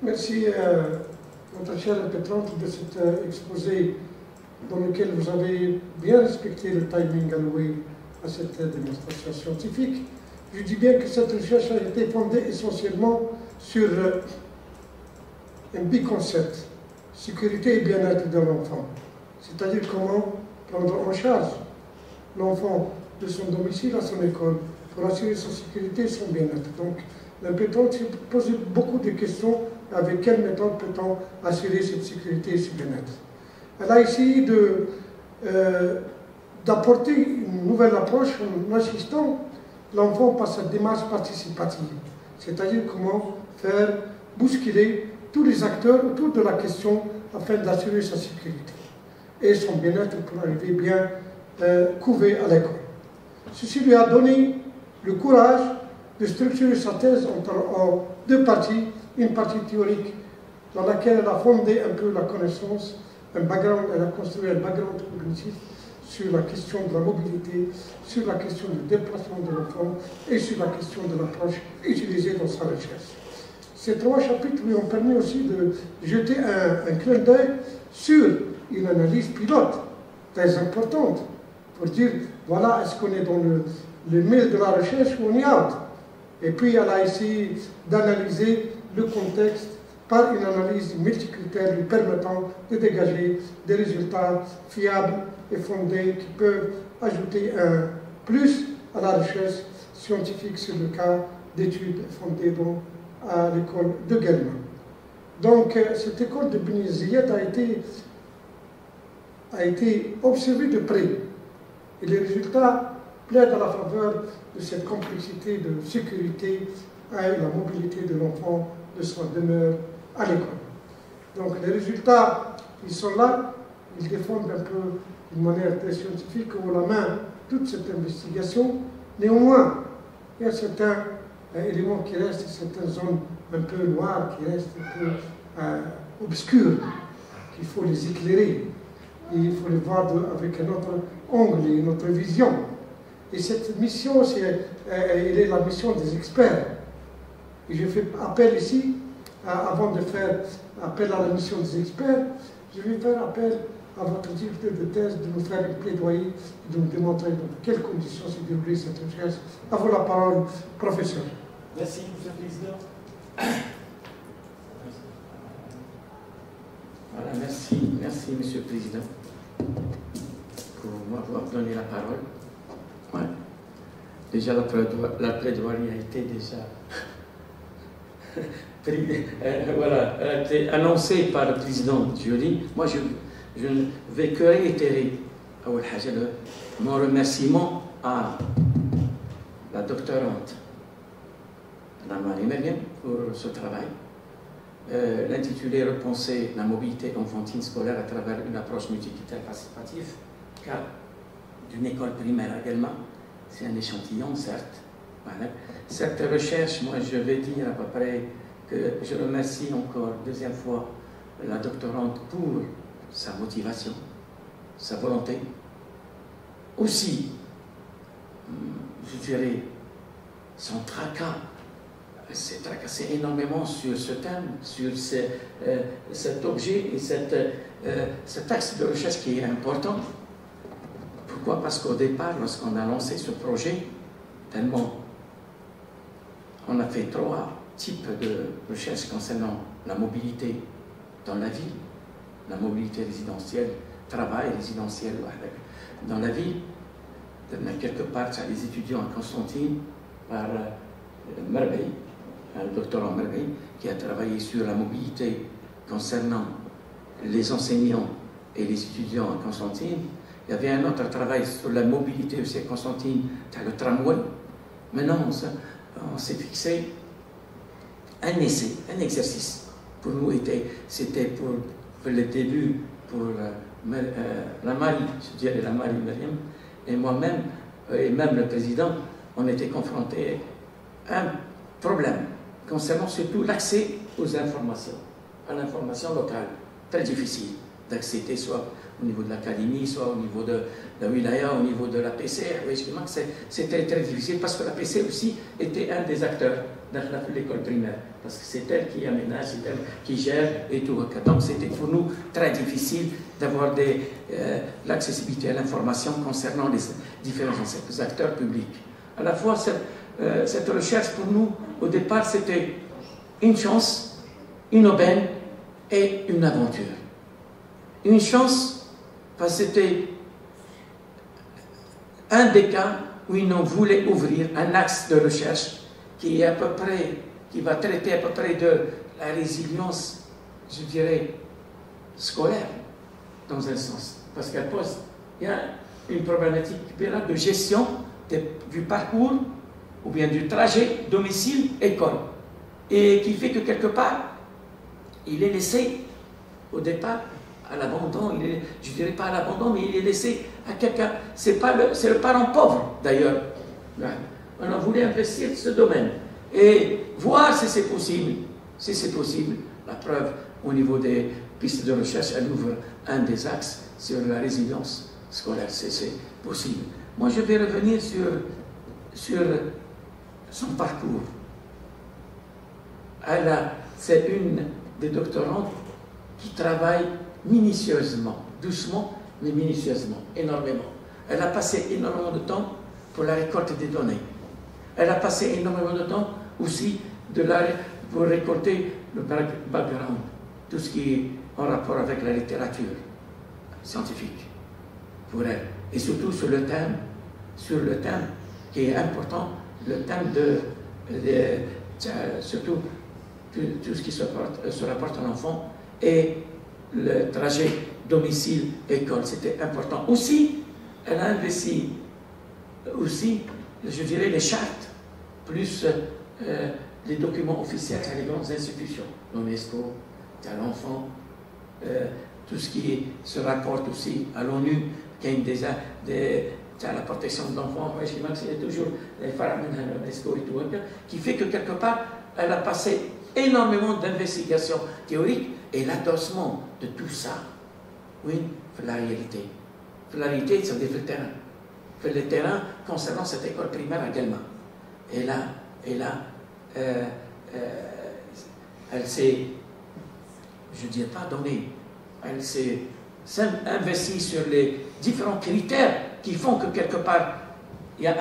Merci notre chère Pétrante de cet exposé dans lequel vous avez bien respecté le timing alloué à cette démonstration scientifique. Je dis bien que cette recherche a été fondée essentiellement sur un biconcept, sécurité et bien-être de l'enfant, c'est-à-dire comment prendre en charge l'enfant de son domicile à son école pour assurer sa sécurité et son bien-être. Donc, la Pétrante s'est posé beaucoup de questions avec quelle méthode peut-on assurer cette sécurité et ce bien-être. Elle a essayé d'apporter une nouvelle approche en assistant l'enfant par cette démarche participative, c'est-à-dire comment faire bousculer tous les acteurs autour de la question afin d'assurer sa sécurité et son bien-être pour arriver bien couvé à l'école. Ceci lui a donné le courage de structurer sa thèse en deux parties, une partie théorique dans laquelle elle a fondé un peu la connaissance, elle a construit un background cognitif sur la question de la mobilité, sur la question du déplacement de l'enfant et sur la question de l'approche utilisée dans sa recherche. Ces trois chapitres lui ont permis aussi de jeter un clin d'œil sur une analyse pilote très importante pour dire, voilà, est-ce qu'on est dans le milieu de la recherche ou on est out? Et puis elle a essayé d'analyser le contexte par une analyse multicritère lui permettant de dégager des résultats fiables et fondés qui peuvent ajouter un plus à la recherche scientifique sur le cas d'études fondées à l'école de Guelma. Donc cette école de Beni Ziyad a été observée de près et les résultats plaident à la faveur de cette complexité de sécurité et la mobilité de l'enfant de sa demeure à l'école. Donc les résultats, ils sont là, ils défendent un peu d'une manière très scientifique haut la main toute cette investigation. Néanmoins, il y a certains éléments qui restent, certaines zones un peu noires qui restent un peu obscures, qu'il faut les éclairer. Et il faut les voir avec un autre angle et une autre vision. Et cette mission, elle est la mission des experts. Et je fais appel ici, avant de faire appel à la mission des experts, je vais faire appel à votre directeur de thèse de nous faire un plaidoyer et de nous démontrer dans quelles conditions s'est déroulée cette recherche. À vous la parole, professeur. Merci, Monsieur le Président. Voilà, merci, Monsieur le Président, pour m'avoir donné la parole. Ouais. Déjà, la plaidoirie a été déjà voilà, a été annoncée par le Président Joly. Moi, je ne vais que réitérer mon remerciement à la doctorante Marie Meriem pour ce travail. L'intitulé Repenser la mobilité enfantine scolaire à travers une approche multicritère participative, car d'une école primaire également, c'est un échantillon, certes. Voilà. Cette recherche, moi je vais dire à peu près que je remercie encore deuxième fois la doctorante pour sa motivation, sa volonté. Aussi, je dirais, son tracas. C'est tracassé énormément sur ce thème, sur cet objet et cet axe de recherche qui est important. Pourquoi? Parce qu'au départ, lorsqu'on a lancé ce projet, tellement on a fait trois types de recherches concernant la mobilité dans la ville, la mobilité résidentielle, travail résidentiel dans la ville, quelque part, il y a des étudiants à Constantine par Merveille, le doctorant Merveille, qui a travaillé sur la mobilité concernant les enseignants et les étudiants à Constantine. Il y avait un autre travail sur la mobilité aussi à Constantine, le tramway. Maintenant, on s'est fixé un essai, un exercice. Pour nous, c'était pour le début, pour la Marie, je dirais la Marie Meriem, et moi-même, et même le président, on était confrontés à un problème concernant surtout l'accès aux informations, à l'information locale. Très difficile d'accéder soit au niveau de l'académie, soit au niveau de la wilaya, au niveau de la PCR. C'était très difficile parce que la PCR aussi était un des acteurs dans l'école primaire. Parce que c'est elle qui aménage, c'est elle qui gère et tout. Donc c'était pour nous très difficile d'avoir l'accessibilité à l'information concernant les différents acteurs publics. À la fois, cette recherche pour nous, au départ, c'était une chance, une aubaine et une aventure. Une chance, parce que c'était un des cas où ils nous voulaient ouvrir un axe de recherche qui va traiter à peu près de la résilience, je dirais, scolaire, dans un sens. Parce qu'elle pose, il y a une problématique de gestion du parcours ou bien du trajet domicile-école. Et qui fait que quelque part, il est laissé au départ à l'abandon, je ne dirais pas à l'abandon, mais il est laissé à quelqu'un. C'est le parent pauvre d'ailleurs. On a voulu investir ce domaine et voir si c'est possible. Si c'est possible, la preuve au niveau des pistes de recherche, elle ouvre un des axes sur la résilience scolaire. C'est possible. Moi, je vais revenir sur son parcours. C'est une des doctorantes qui travaille minutieusement, doucement, mais minutieusement, énormément. Elle a passé énormément de temps pour la récolte des données. Elle a passé énormément de temps aussi pour récolter le background, tout ce qui est en rapport avec la littérature scientifique pour elle. Et surtout sur le thème qui est important, le thème surtout tout ce qui se rapporte à l'enfant et le trajet domicile-école. C'était important. Aussi, elle a investi aussi, je dirais, les chartes, plus les documents officiels à les grandes institutions, l'UNESCO, à l'enfant, tout ce qui se rapporte aussi à l'ONU, qui a la protection de l'enfant, c'est toujours les femmes de l'UNESCO et tout, qui fait que quelque part, elle a passé énormément d'investigations théoriques et l'adossement de tout ça, oui, fait la réalité. Fait la réalité, c'est le terrain. Fait le terrain concernant cette école primaire à Guelma. Et là, elle s'est, je ne dirais pas donnée, elle s'est investie sur les différents critères qui font que quelque part, il y a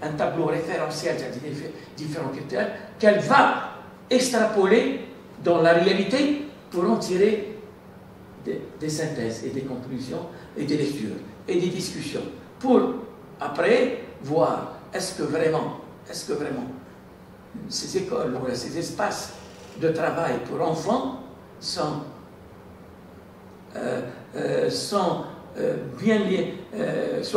un tableau référentiel, c'est-à-dire différents critères, qu'elle va extrapoler dans la réalité pour en tirer des synthèses et des conclusions et des lectures et des discussions pour après voir est-ce que vraiment ces écoles ou ces espaces de travail pour enfants sont soit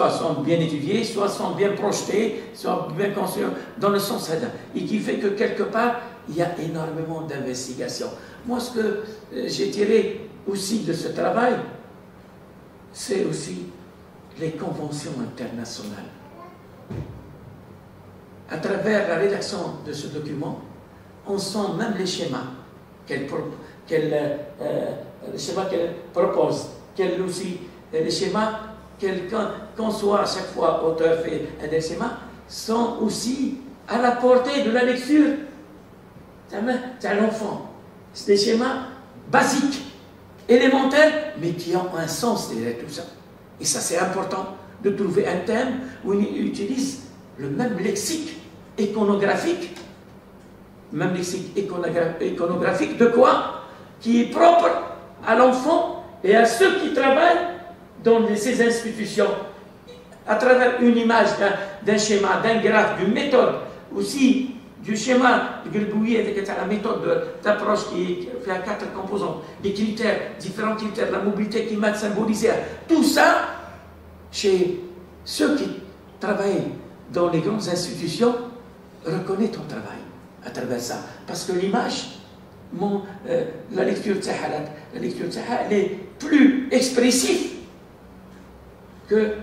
sont bien étudiés, soit sont bien projetés, soit bien construits dans le sens radin. Et qui fait que quelque part, il y a énormément d'investigations. Moi, ce que j'ai tiré aussi de ce travail, c'est aussi les conventions internationales. À travers la rédaction de ce document, on sent même les schémas qu'elle propose, les schémas qu'elle conçoit à chaque fois, auteur fait un des schémas, sont aussi à la portée de la lecture. C'est à l'enfant. C'est des schémas basiques, élémentaires, mais qui ont un sens derrière tout ça. Et ça, c'est important de trouver un thème où il utilise le même lexique iconographique, de quoi? Qui est propre à l'enfant et à ceux qui travaillent dans ces institutions, à travers une image d'un schéma, d'un graphe, d'une méthode, aussi du schéma de Gribouillet avec la méthode d'approche qui fait à 4 composants, des critères, différents critères, la mobilité qui m'a symbolisé, tout ça, chez ceux qui travaillent dans les grandes institutions, reconnaît ton travail à travers ça. Parce que l'image, la lecture elle est plus expressive que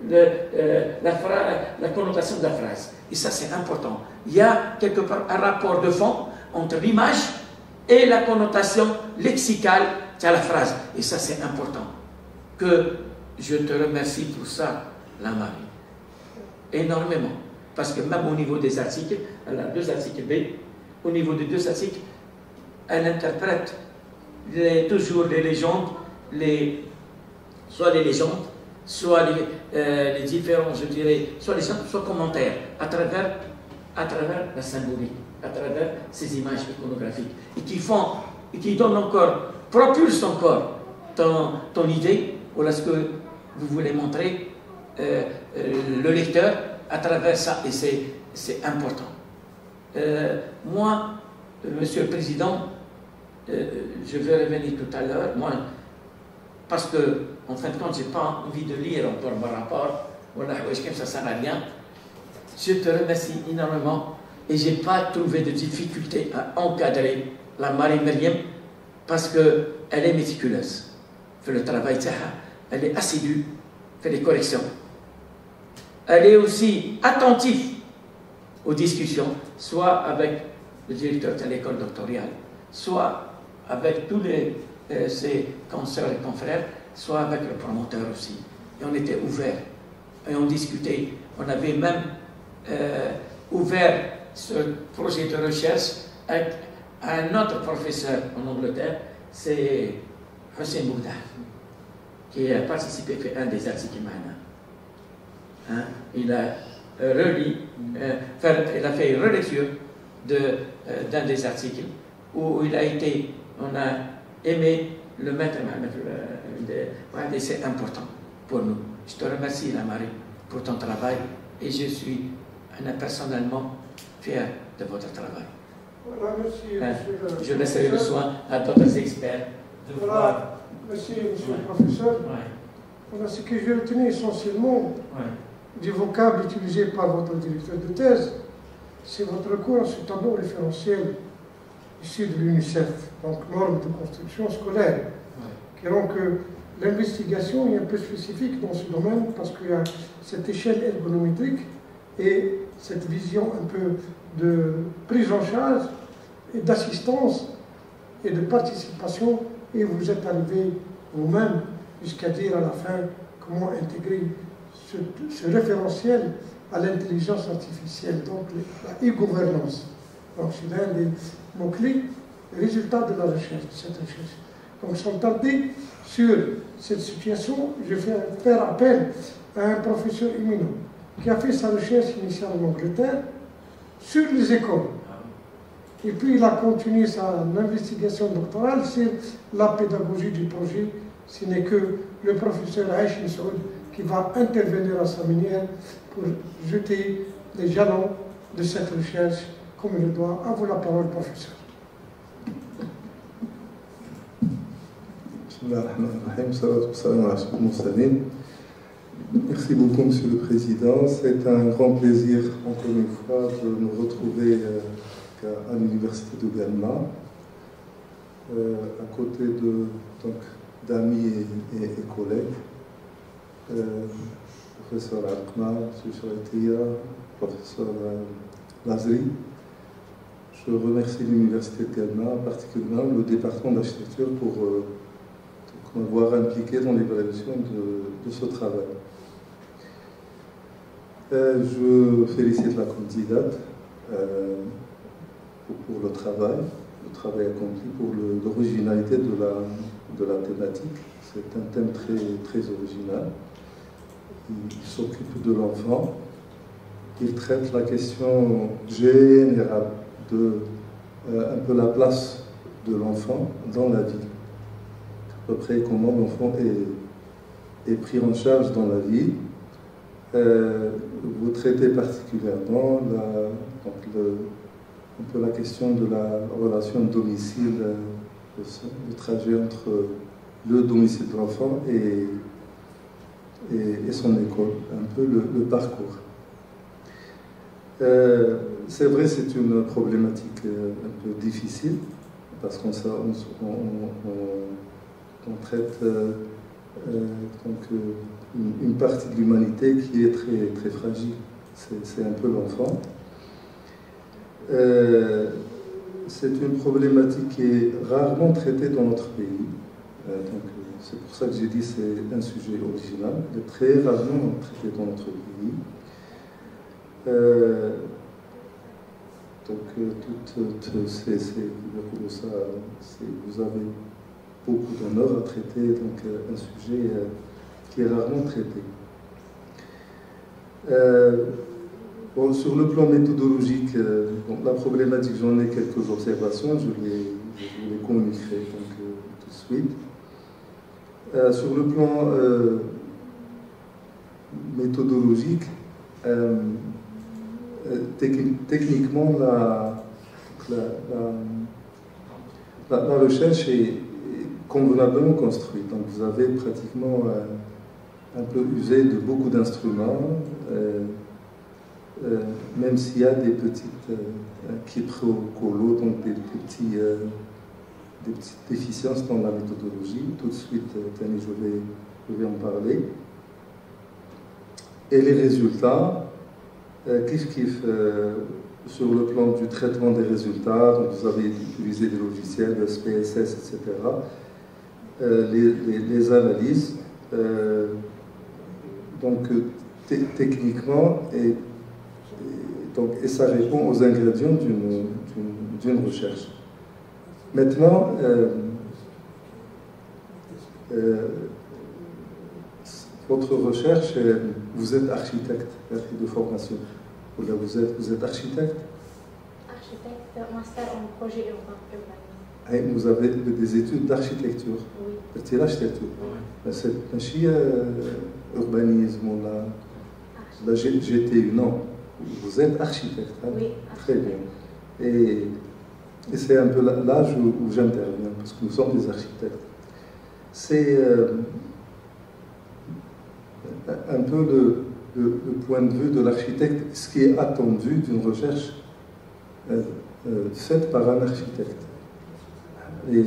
la connotation de la phrase. Et ça, c'est important. Il y a quelque part un rapport de fond entre l'image et la connotation lexicale de la phrase. Et ça, c'est important. que je te remercie pour ça, la Marie. Énormément. Parce que même au niveau des articles, elle a 2 articles B, au niveau des 2 articles, elle interprète toujours les légendes, soit les légendes, soit les différents, je dirais, soit les soit commentaires, à travers la symbolique, à travers ces images iconographiques, et qui donnent encore, propulsent encore ton idée, ou lorsque vous voulez montrer le lecteur à travers ça, et c'est important. Moi, Monsieur le Président, je vais revenir tout à l'heure, moi, parce que, en fin de compte, je n'ai pas envie de lire encore mon rapport, voilà, ça ne sert à rien. Je te remercie énormément et je n'ai pas trouvé de difficulté à encadrer la Marie Myriam parce qu'elle est méticuleuse. Fait le travail, elle est assidue, fait les corrections. Elle est aussi attentive aux discussions, soit avec le directeur de l'école doctorale, soit avec tous ses consoeurs et confrères, soit avec le promoteur aussi. Et on était ouverts, et on discutait. On avait même ouvert ce projet de recherche avec un autre professeur en Angleterre, c'est Hussein Bouda, qui a participé, fait un des articles Mahana. Hein? Il a il a fait une relecture d'un des articles où il a été, on a aimé le maître et c'est important pour nous. Je te remercie, la Marie, pour ton travail et je suis personnellement fier de votre travail. Voilà, merci, je laisserai le soin à d'autres experts de voir. Merci, monsieur le professeur. Voilà, ce que je retenais essentiellement du vocable utilisé par votre directeur de thèse, c'est votre recours à ce tableau référentiel issu de l'UNICEF, donc normes de construction scolaire, qui rend que l'investigation est un peu spécifique dans ce domaine parce qu'il y a cette échelle ergonométrique et cette vision un peu de prise en charge et d'assistance et de participation, et vous êtes arrivé vous-même jusqu'à dire à la fin comment intégrer ce référentiel à l'intelligence artificielle, donc la e-gouvernance. Donc c'est l'un des mots-clés, les résultats de la recherche, de cette recherche. Donc sans tarder sur cette situation, je vais faire appel à un professeur éminent qui a fait sa recherche initiale en Angleterre sur les écoles. Et puis il a continué sa investigation doctorale sur la pédagogie du projet. Ce n'est que le professeur Aïch Nissoud qui va intervenir à sa manière pour jeter les jalons de cette recherche comme il le doit. À vous la parole, professeur. Merci beaucoup, Monsieur le Président. C'est un grand plaisir, encore une fois, de nous retrouver à l'Université de Galma, à côté d'amis et collègues. Professeur Alkma, professeur Etia, professeur Lazri. Je remercie l'Université de Galma, particulièrement le département d'architecture pour m'avoir impliqué dans l'évaluation de ce travail. Je félicite la candidate pour le travail accompli, pour l'originalité de la thématique. C'est un thème très original. Il s'occupe de l'enfant. Il traite la question générale de un peu la place de l'enfant dans la vie. À peu près comment l'enfant est pris en charge dans la vie. Vous traitez particulièrement un peu la question de la relation domicile, le trajet entre le domicile de l'enfant et son école, un peu le parcours. C'est vrai, c'est une problématique un peu difficile, parce qu'on traite une partie de l'humanité qui est très fragile. C'est un peu l'enfant. C'est une problématique qui est rarement traitée dans notre pays. c'est pour ça que j'ai dit que c'est un sujet original, il est très rarement traité dans notre pays. Donc, vous avez beaucoup d'honneur à traiter donc, un sujet qui est rarement traité. Bon, sur le plan méthodologique, la problématique, j'en ai quelques observations, je les communiquerai donc, tout de suite. Sur le plan méthodologique, techniquement, la recherche est convenablement construite. Donc vous avez pratiquement un peu usé de beaucoup d'instruments, même s'il y a des petites quiproquos, donc des petites déficiences dans la méthodologie. Tout de suite, Tani, je vais en parler. Et les résultats, kiff sur le plan du traitement des résultats, donc vous avez utilisé des logiciels, le SPSS, etc. Les analyses, donc techniquement, et ça répond aux ingrédients d'une recherche. Maintenant, votre recherche, vous êtes architecte de formation. Ou là, vous êtes architecte? Architecte, master en projet urbain. Et vous avez des études d'architecture? Oui. C'est l'architecture. Ouais. C'est pas urbanisme ou la GTU, non. Vous êtes architecte. Hein? Oui. Très bien. Et c'est un peu l'âge où j'interviens, parce que nous sommes des architectes. C'est un peu le point de vue de l'architecte, ce qui est attendu d'une recherche faite par un architecte. Et,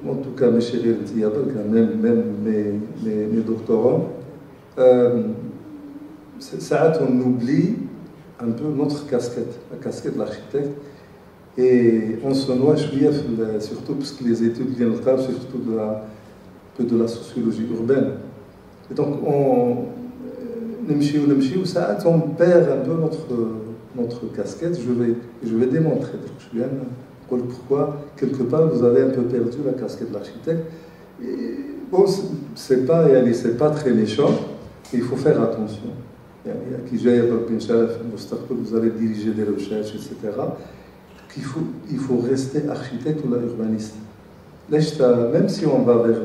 en tout cas, mes chéris, même mes doctorants, ça on oublie un peu notre casquette, la casquette de l'architecte, et on se noie surtout parce que les études viennent surtout de la sociologie urbaine. Et donc, on perd un peu notre casquette. Je vais démontrer. Pourquoi, quelque part, vous avez un peu perdu la casquette de l'architecte. Bon, c'est pas très méchant, mais il faut faire attention. Vous allez diriger des recherches, etc. Il faut rester architecte ou urbaniste. Même si on va vers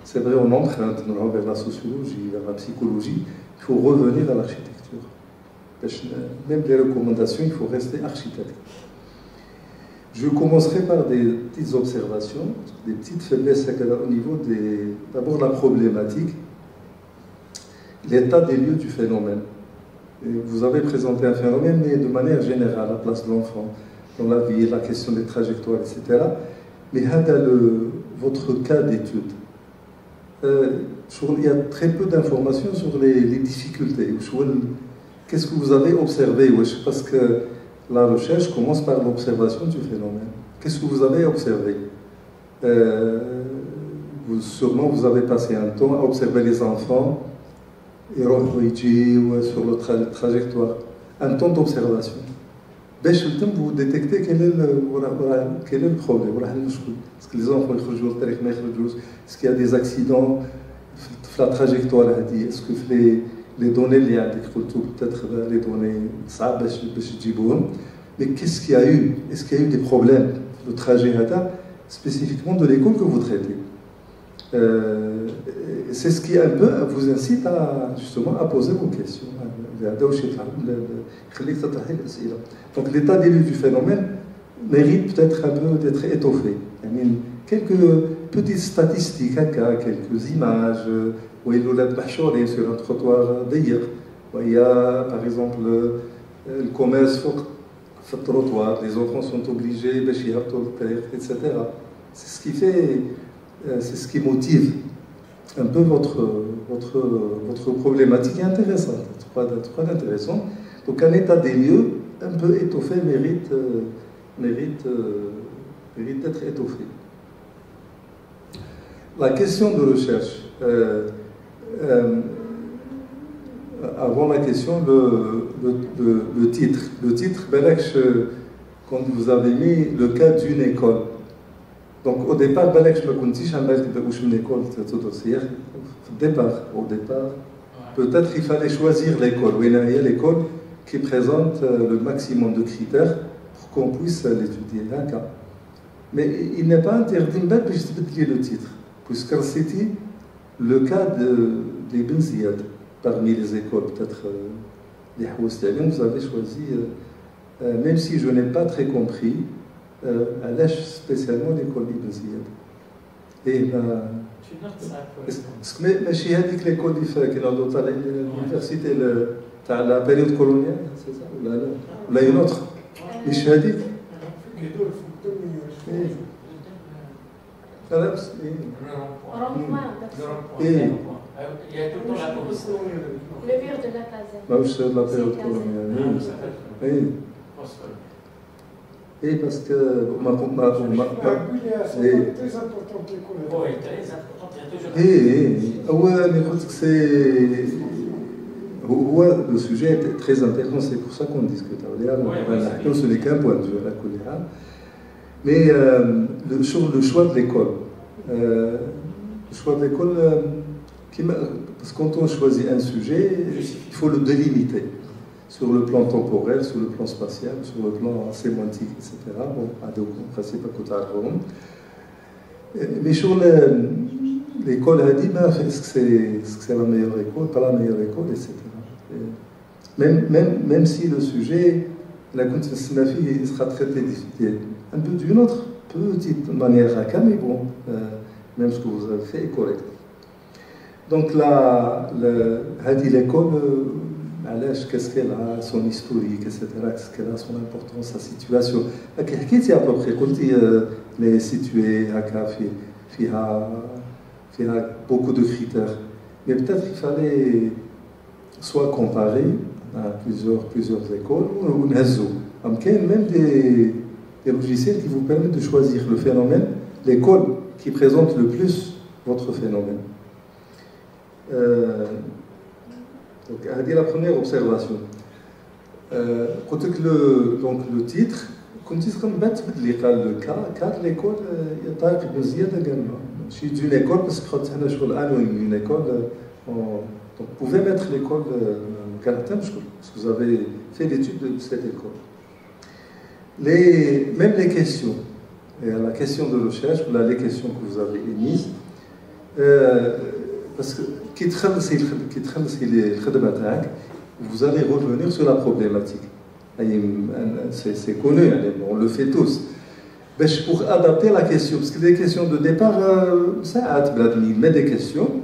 c'est vrai, on emprunte vers la sociologie, vers la psychologie, il faut revenir à l'architecture. Même les recommandations, il faut rester architecte. Je commencerai par des petites observations, des petites faiblesses au niveau d'abord la problématique, l'état des lieux du phénomène. Et vous avez présenté un phénomène, mais de manière générale, la place de l'enfant dans la vie, la question des trajectoires, etc. Mais votre cas d'étude, il y a très peu d'informations sur les difficultés. Qu'est-ce que vous avez observé? Parce que la recherche commence par l'observation du phénomène. Qu'est-ce que vous avez observé? Sûrement, vous avez passé un temps à observer les enfants et sur la trajectoire. Un temps d'observation. Vous détectez quel est le problème. Est-ce que les enfants est-ce qu'il y a des accidents dans la trajectoire? Est-ce que les données, peut-être les données, mais qu'est-ce qu'il y a eu? Est-ce qu'il y a eu des problèmes de trajet spécifiquement de l'école que vous traitez? C'est ce qui un peu vous incite justement à poser vos questions. Donc l'état des lieux du phénomène mérite peut-être un peu d'être étoffé. Quelques petites statistiques, quelques images, où il y a sur un trottoir d'ailleurs, où il y a par exemple le commerce sur le trottoir, les enfants sont obligés, etc. C'est ce qui motive un peu votre problématique intéressante, très intéressant. Donc un état des lieux un peu étoffé mérite d'être étoffé. la question de recherche. Avant la question, le titre. Le titre, quand vous avez mis le cas d'une école. Donc au départ, je me suis dit, une école, au départ, peut-être il fallait choisir l'école. Oui, il y a l'école qui présente le maximum de critères pour qu'on puisse l'étudier. Mais il n'est pas interdit de lier le titre, puisque c'était le cas d'Ibn Ziyad. Parmi les écoles, peut-être les Houssaliens, vous avez choisi, même si je n'ai pas très compris, à l'âge spécialement l'école d'Ibn Ziyad. Et mais chez Hadik, l'école qui est dans l'université, la période coloniale, c'est ça? Ou là, une autre? Les chez Hadik? Il y a tout le temps la police. Le mur de la caserne. C'est la période coloniale. Oui. Et parce que c'est très important l'école. Oui, très important. Mais c'est le sujet est très intéressant, c'est pour ça qu'on discute. Ce n'est qu'un point de vue. Mais le choix de l'école. Parce que quand on choisit un sujet, il faut le délimiter sur le plan temporel, sur le plan spatial, sur le plan sémantique, etc. Bon, mais sur l'école, est-ce que c'est la meilleure école, pas la meilleure école, etc. Même si le sujet, la il sera traité un peu d'une autre petite manière, mais bon, même ce que vous avez fait est correct. Donc l'école, qu'est-ce qu'elle a, son historique, etc., qu'est-ce qu'elle a, son importance, sa situation. Qu'est-ce qu'il y a à peu près? Quand elle est située, il y a beaucoup de critères. Mais peut-être il fallait soit comparer à plusieurs écoles, ou un réseau. Même des logiciels qui vous permettent de choisir le phénomène, l'école qui présente le plus votre phénomène. Donc, c'est la première observation. Quand le titre, quand il se remet le cas de l'école, il y a Tariq Ibn Ziyad également. Je suis d'une école parce que quand on a une école, donc vous pouvez mettre l'école parce que vous avez fait l'étude de cette école. Même les questions, la question de recherche, les questions que vous avez émises, parce que vous allez revenir sur la problématique. C'est connu, on le fait tous. Pour adapter la question, parce que les questions de départ, ça met des questions,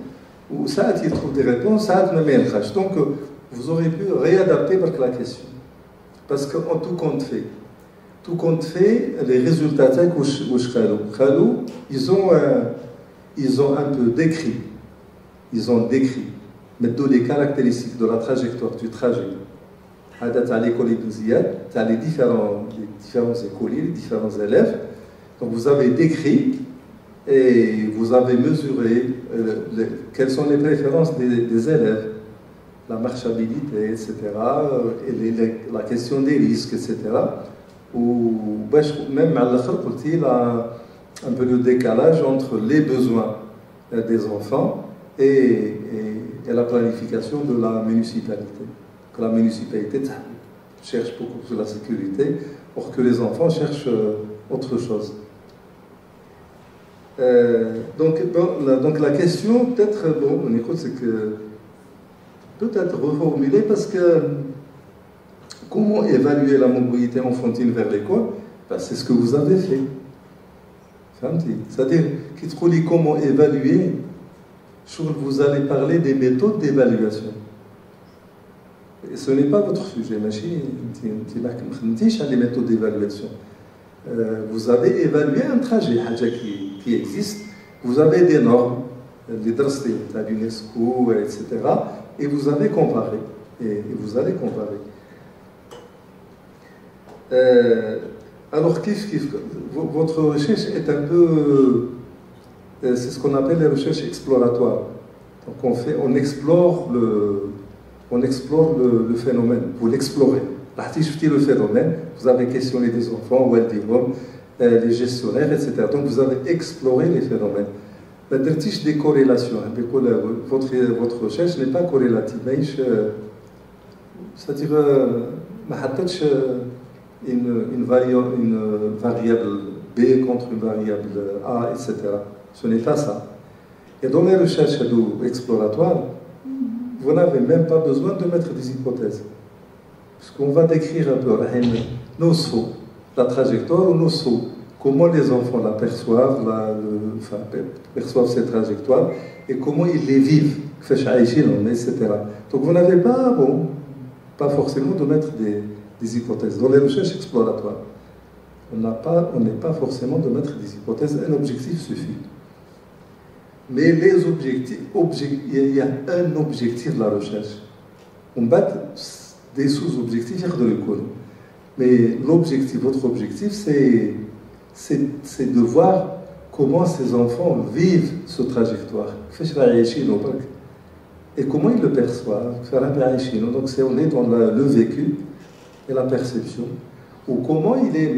ou ça il trouve des réponses, ça ne met pas. Donc vous aurez pu réadapter la question. Parce qu'en tout compte fait, les résultats, ils ont un peu décrit. Ils ont décrit, mais tous les caractéristiques de la trajectoire du trajet. À l'école Ibn Ziyad, tu as les différents écoliers, les différents élèves. Donc vous avez décrit et vous avez mesuré quelles sont les préférences des élèves, la marchabilité, etc., et la question des risques, etc. Ou même à il y a un peu de décalage entre les besoins des enfants et la planification de la municipalité. Que la municipalité cherche beaucoup sur la sécurité, or que les enfants cherchent autre chose. Donc la question, peut-être, on écoute, c'est que peut-être reformuler parce que comment évaluer la mobilité enfantine vers l'école? C'est ce que vous avez fait. C'est-à-dire, comment évaluer? Vous allez parler des méthodes d'évaluation. Et ce n'est pas votre sujet, mais les méthodes d'évaluation. Vous avez évalué un trajet qui existe, vous avez des normes, les drasses de l'UNESCO, etc. Et vous avez comparé. Et vous allez comparer. Alors, votre recherche est un peu c'est ce qu'on appelle les recherches exploratoires. Donc on explore le phénomène, vous l'explorez. Le phénomène, vous avez questionné des enfants, les gestionnaires, etc. Donc vous avez exploré les phénomènes. ما درتيش des corrélations. Votre recherche n'est pas corrélative. C'est-à-dire ما حطيتش une variable B contre une variable A, etc. Ce n'est pas ça. Et dans les recherches exploratoires, vous n'avez même pas besoin de mettre des hypothèses. Parce qu'on va décrire un peu la trajectoire ou comment les enfants la perçoivent, perçoivent ces trajectoires et comment ils les vivent, etc. Donc vous n'avez pas forcément de mettre des hypothèses. Dans les recherches exploratoires, on n'est pas forcément de mettre des hypothèses, un objectif suffit. Mais les objectifs, il y a un objectif de la recherche. On bat des sous-objectifs, mais votre objectif, c'est de voir comment ces enfants vivent cette trajectoire. Et comment ils le perçoivent. Donc on est dans le vécu et la perception. Ou comment il est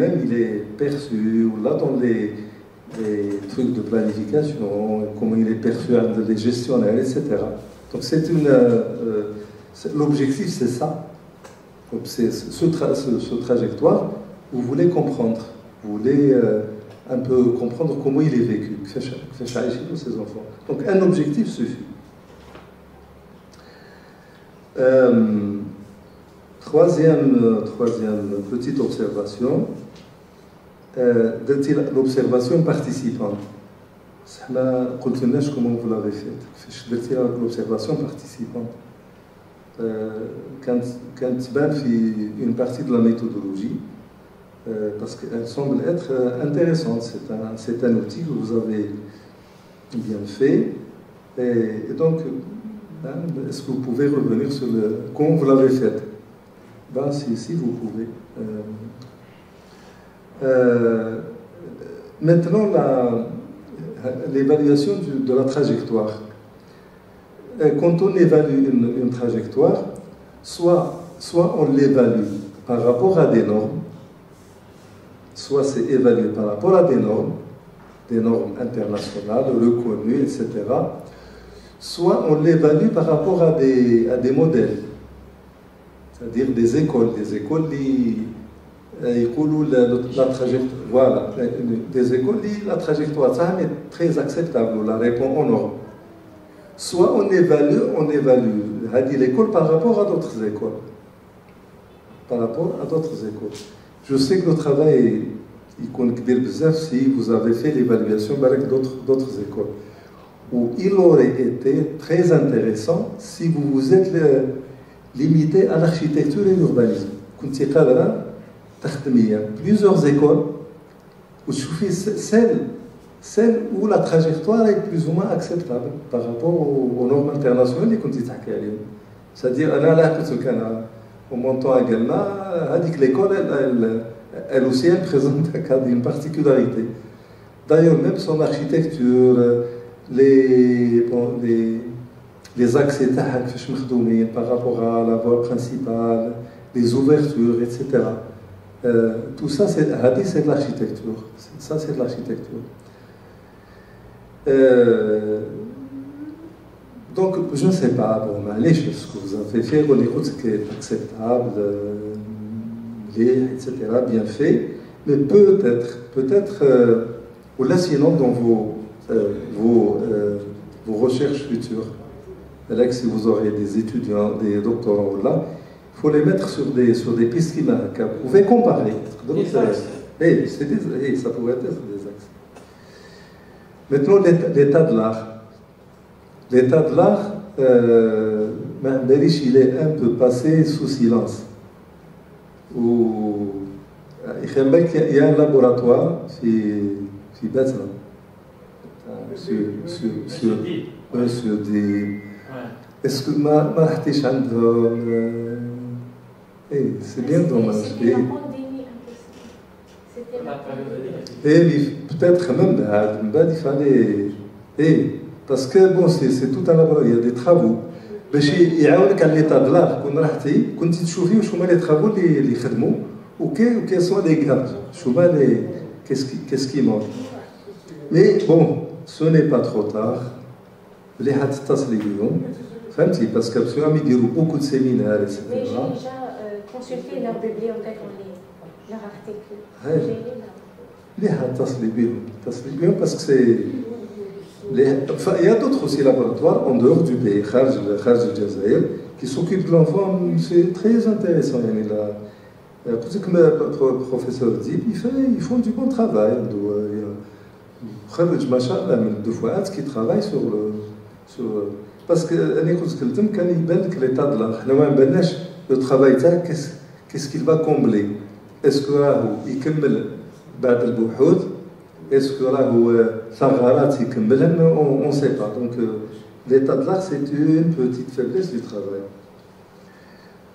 perçu, ou là dans les trucs de planification, comment il est perçu par les gestionnaires, etc. Donc l'objectif, c'est ça. Donc c'est ce trajectoire, vous voulez comprendre. Vous voulez un peu comprendre comment il est vécu, ces enfants. Donc un objectif suffit. Troisième petite observation, l'observation participante. Comment vous l'avez fait? L'observation participante. Quand une partie de la méthodologie, parce qu'elle semble être intéressante. C'est un outil que vous avez bien fait. Et donc, est-ce que vous pouvez revenir sur comment vous l'avez fait? Si vous pouvez. Maintenant, l'évaluation de la trajectoire. Quand on évalue une trajectoire, soit on l'évalue par rapport à des normes, soit c'est évalué par rapport à des normes internationales, reconnues, etc. Soit on l'évalue par rapport à des modèles, c'est-à-dire des écoles qui la trajectoire, voilà, des écoles la trajectoire ça est très acceptable, la répond aux normes. Soit on évalue l'école par rapport à d'autres écoles. Je sais que le travail est si vous avez fait l'évaluation avec d'autres écoles. Où il aurait été très intéressant si vous vous êtes limité à l'architecture et l'urbanisme. Plusieurs écoles où celle où la trajectoire est plus ou moins acceptable par rapport aux normes internationales. C'est-à-dire, au montant à Galna, l'école, elle aussi, elle présente une particularité. D'ailleurs, même son architecture, les accès par rapport à la voie principale, les ouvertures, etc. Tout ça, c'est de l'architecture. Ça, c'est de l'architecture. Donc, je ne sais pas, ce que vous avez fait, on écoute ce qui est acceptable, etc., bien fait, mais peut-être, ou là, sinon, dans vos recherches futures, là, si vous aurez des étudiants, des doctorants, là, il faut les mettre sur des pistes qui marquent. Vous pouvez comparer. Ça pourrait être des axes. Maintenant, l'état de l'art. L'état de l'art, il est un peu passé sous silence. Il y a un laboratoire qui Batna. Sur des... Est-ce que ma c'est bien dommage. C'était la pandémie, c'était la pandémie. Et peut-être même il fallait Et parce que bon, c'est tout un laboratoire, il y a des travaux. باش يعاونك على ليطا de l'art كون رحتي كنتي تشوفي واش هما لي travaux اللي خدموا وكي سون لي غاب شو هما لي qu'est-ce qui manque. Mais bon, ce n'est pas trop tard. اللي حتتصلي بهم فهمتي باسكو بصراحه يديروا beaucoup de séminaires etc. Mais j'ai déjà consulté leur bibliothèque en ligne, leur article. اللي حتصلي بهم باسكو سي il y a d'autres aussi laboratoires en dehors du pays, Kharj al-Jazair, qui s'occupent de l'enfant. C'est très intéressant. Comme le professeur dit, ils font du bon travail. Kharj Machal, deux fois, qui travaille sur parce que quand il belle que l'état de l'art, le travail, qu'est-ce qu'il va combler? Est-ce qu'il كمل بعد البحوث? Est-ce que là, on ne sait pas. Donc, l'état de l'art, c'est une petite faiblesse du travail.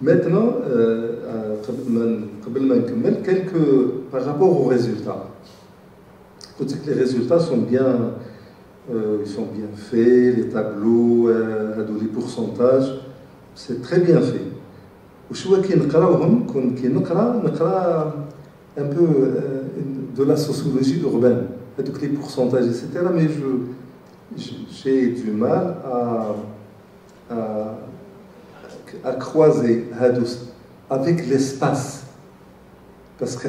Maintenant, par rapport aux résultats. Les résultats sont bien, faits, les tableaux, les pourcentages, c'est très bien fait. Un peu de la sociologie urbaine, avec les pourcentages, etc. Mais j'ai du mal à croiser avec l'espace. Parce que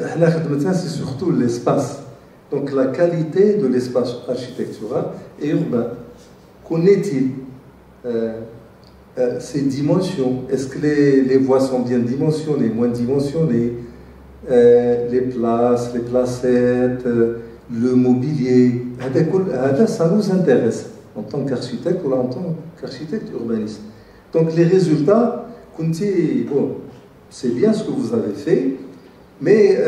c'est surtout l'espace. Donc la qualité de l'espace architectural et urbain. Connaît-il ces dimensions? Est-ce que les voies sont bien dimensionnées, moins dimensionnées? Les places, les placettes, le mobilier, ça nous intéresse en tant qu'architecte ou en tant qu'architecte urbaniste. Donc les résultats, bon, c'est bien ce que vous avez fait, mais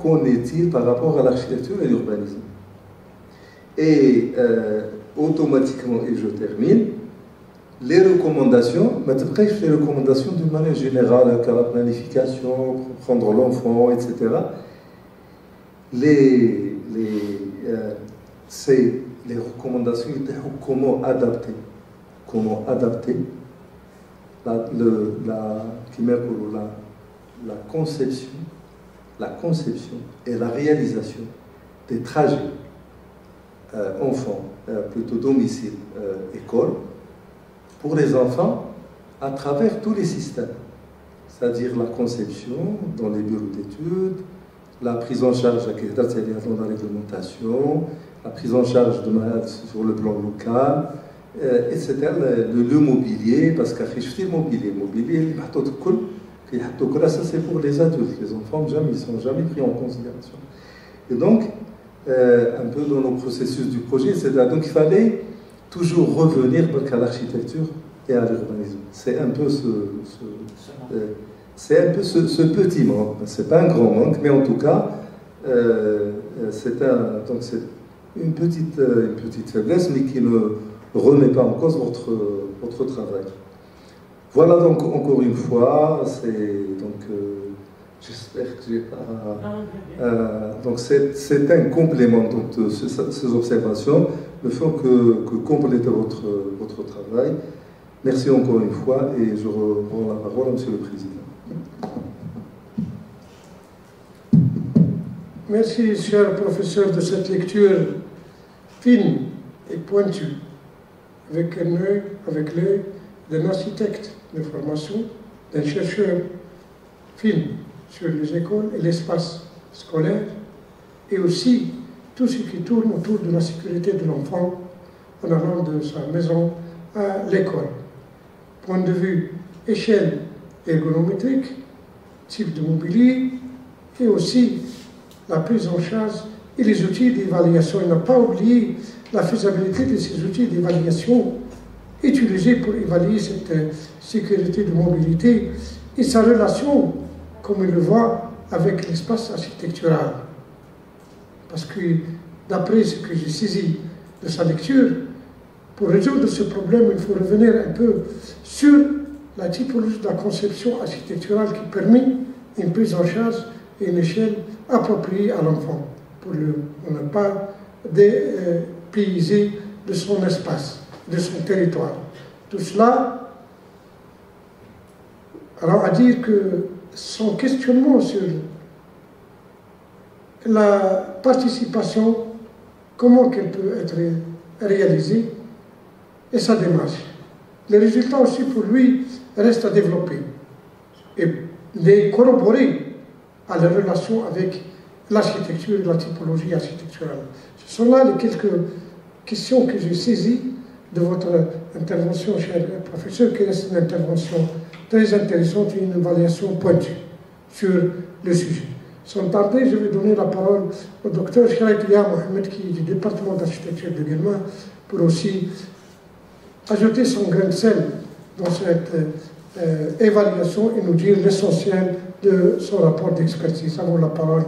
qu'en est-il par rapport à l'architecture et l'urbanisme? Et automatiquement, et je termine, les recommandations, les recommandations d'une manière générale, la planification, prendre l'enfant, etc. C'est les recommandations, comment adapter la conception et la réalisation des trajets enfants, plutôt domicile, école, pour les enfants à travers tous les systèmes, c'est-à-dire la conception dans les bureaux d'études, la prise en charge dans la réglementation, la prise en charge de malades sur le plan local, etc. Le mobilier, parce que le mobilier, ça c'est pour les adultes, les enfants ils ne sont jamais pris en considération. Et donc, un peu dans nos processus du projet, donc il fallait toujours revenir à l'architecture et à l'urbanisme. C'est un peu ce petit manque. C'est pas un grand manque, mais en tout cas, c'est une petite faiblesse, mais qui ne remet pas en cause votre travail. Voilà donc encore une fois, j'espère que j'ai pas. Donc c'est un complément donc, de ces observations, ne font que compléter votre travail. Merci encore une fois et je reprends la parole à Monsieur le Président. Merci, cher professeur, de cette lecture fine et pointue, avec l'œil d'un architecte de formation, d'un chercheur fin sur les écoles et l'espace scolaire, et aussi tout ce qui tourne autour de la sécurité de l'enfant en allant de sa maison à l'école. Point de vue échelle ergonométrique, type de mobilier, et aussi la prise en charge et les outils d'évaluation. Il n'a pas oublié la faisabilité de ces outils d'évaluation utilisés pour évaluer cette sécurité de mobilité et sa relation, comme il le voit, avec l'espace architectural. Parce que, d'après ce que j'ai saisi de sa lecture, pour résoudre ce problème, il faut revenir un peu sur la typologie de la conception architecturale qui permet une prise en charge et une échelle appropriée à l'enfant. On n'a pas paysé de son espace, de son territoire. Tout cela, alors à dire que son questionnement sur la participation, comment qu'elle peut être réalisée, et sa démarche. Les résultats aussi pour lui restent à développer et les corroborer à la relation avec l'architecture et la typologie architecturale. Ce sont là les quelques questions que j'ai saisies de votre intervention, cher professeur, qui reste une intervention très intéressante et une évaluation pointue sur le sujet. Sans tarder, je vais donner la parole au docteur Shraïtia Mohamed, qui est du département d'architecture de Guelma, pour aussi ajouter son grain de sel dans cette évaluation et nous dire l'essentiel de son rapport d'expertise. À vous la parole,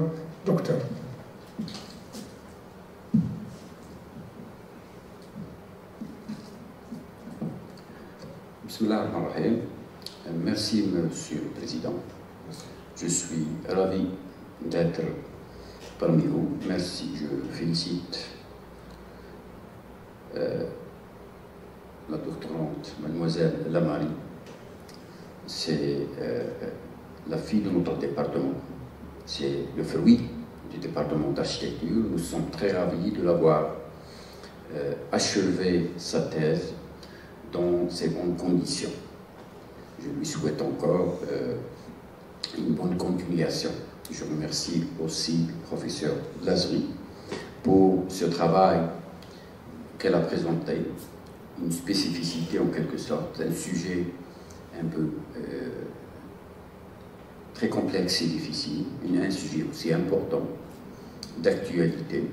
docteur. Bismillah ar-Rahman. Merci, Monsieur le Président. Je suis ravi d'être parmi vous. Merci, je félicite la doctorante, mademoiselle Lamari. C'est la fille de notre département. C'est le fruit du département d'architecture. Nous sommes très ravis de l'avoir achevé sa thèse dans ces bonnes conditions. Je lui souhaite encore une bonne continuation. Je remercie aussi le professeur Lazri pour ce travail qu'elle a présenté, une spécificité en quelque sorte, un sujet un peu très complexe et difficile, un sujet aussi important d'actualité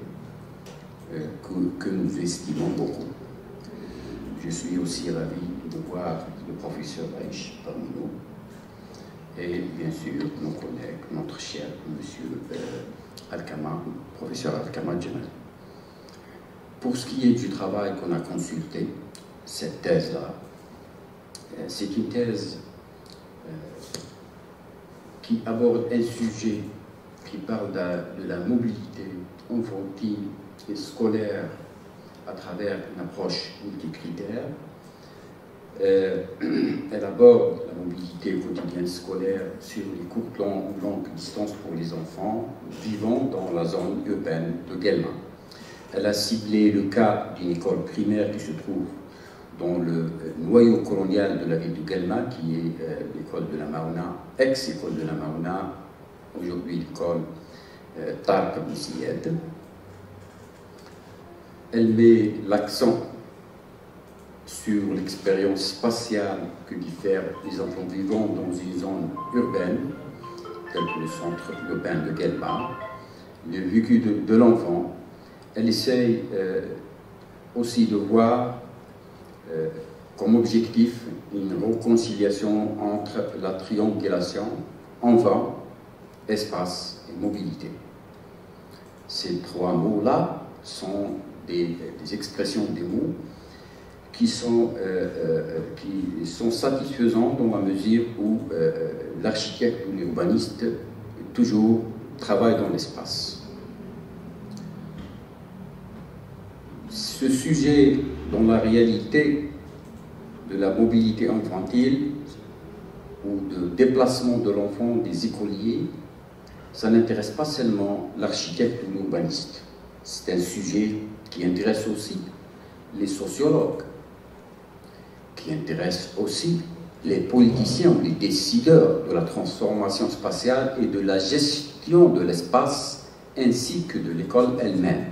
que nous estimons beaucoup. Je suis aussi ravi de voir le professeur Aïch parmi nous et bien sûr nos collègues, notre cher monsieur Alkama, professeur Alkama Djemal. Pour ce qui est du travail qu'on a consulté, cette thèse-là, c'est une thèse qui aborde un sujet qui parle de la mobilité enfantine et scolaire à travers une approche multicritère. Elle aborde la mobilité quotidienne scolaire sur les courtes ou longues distances pour les enfants vivant dans la zone urbaine de Guelma. Elle a ciblé le cas d'une école primaire qui se trouve dans le noyau colonial de la ville de Guelma, qui est l'école de la Maouna, ex-école de la Maouna, aujourd'hui l'école Tarek Abou Syed. Elle met l'accent sur l'expérience spatiale que diffèrent les enfants vivant dans une zone urbaine, telle que le centre urbain de Guelma, le vécu de l'enfant. Elle essaye aussi de voir comme objectif une réconciliation entre la triangulation enfant, espace et mobilité. Ces trois mots-là sont des expressions, des mots qui sont satisfaisants dans la mesure où l'architecte ou l'urbaniste toujours travaille dans l'espace. Ce sujet, dans la réalité de la mobilité infantile ou de déplacement de l'enfant des écoliers, ça n'intéresse pas seulement l'architecte ou l'urbaniste. C'est un sujet qui intéresse aussi les sociologues, qui intéresse aussi les politiciens ou les décideurs de la transformation spatiale et de la gestion de l'espace, ainsi que de l'école elle-même.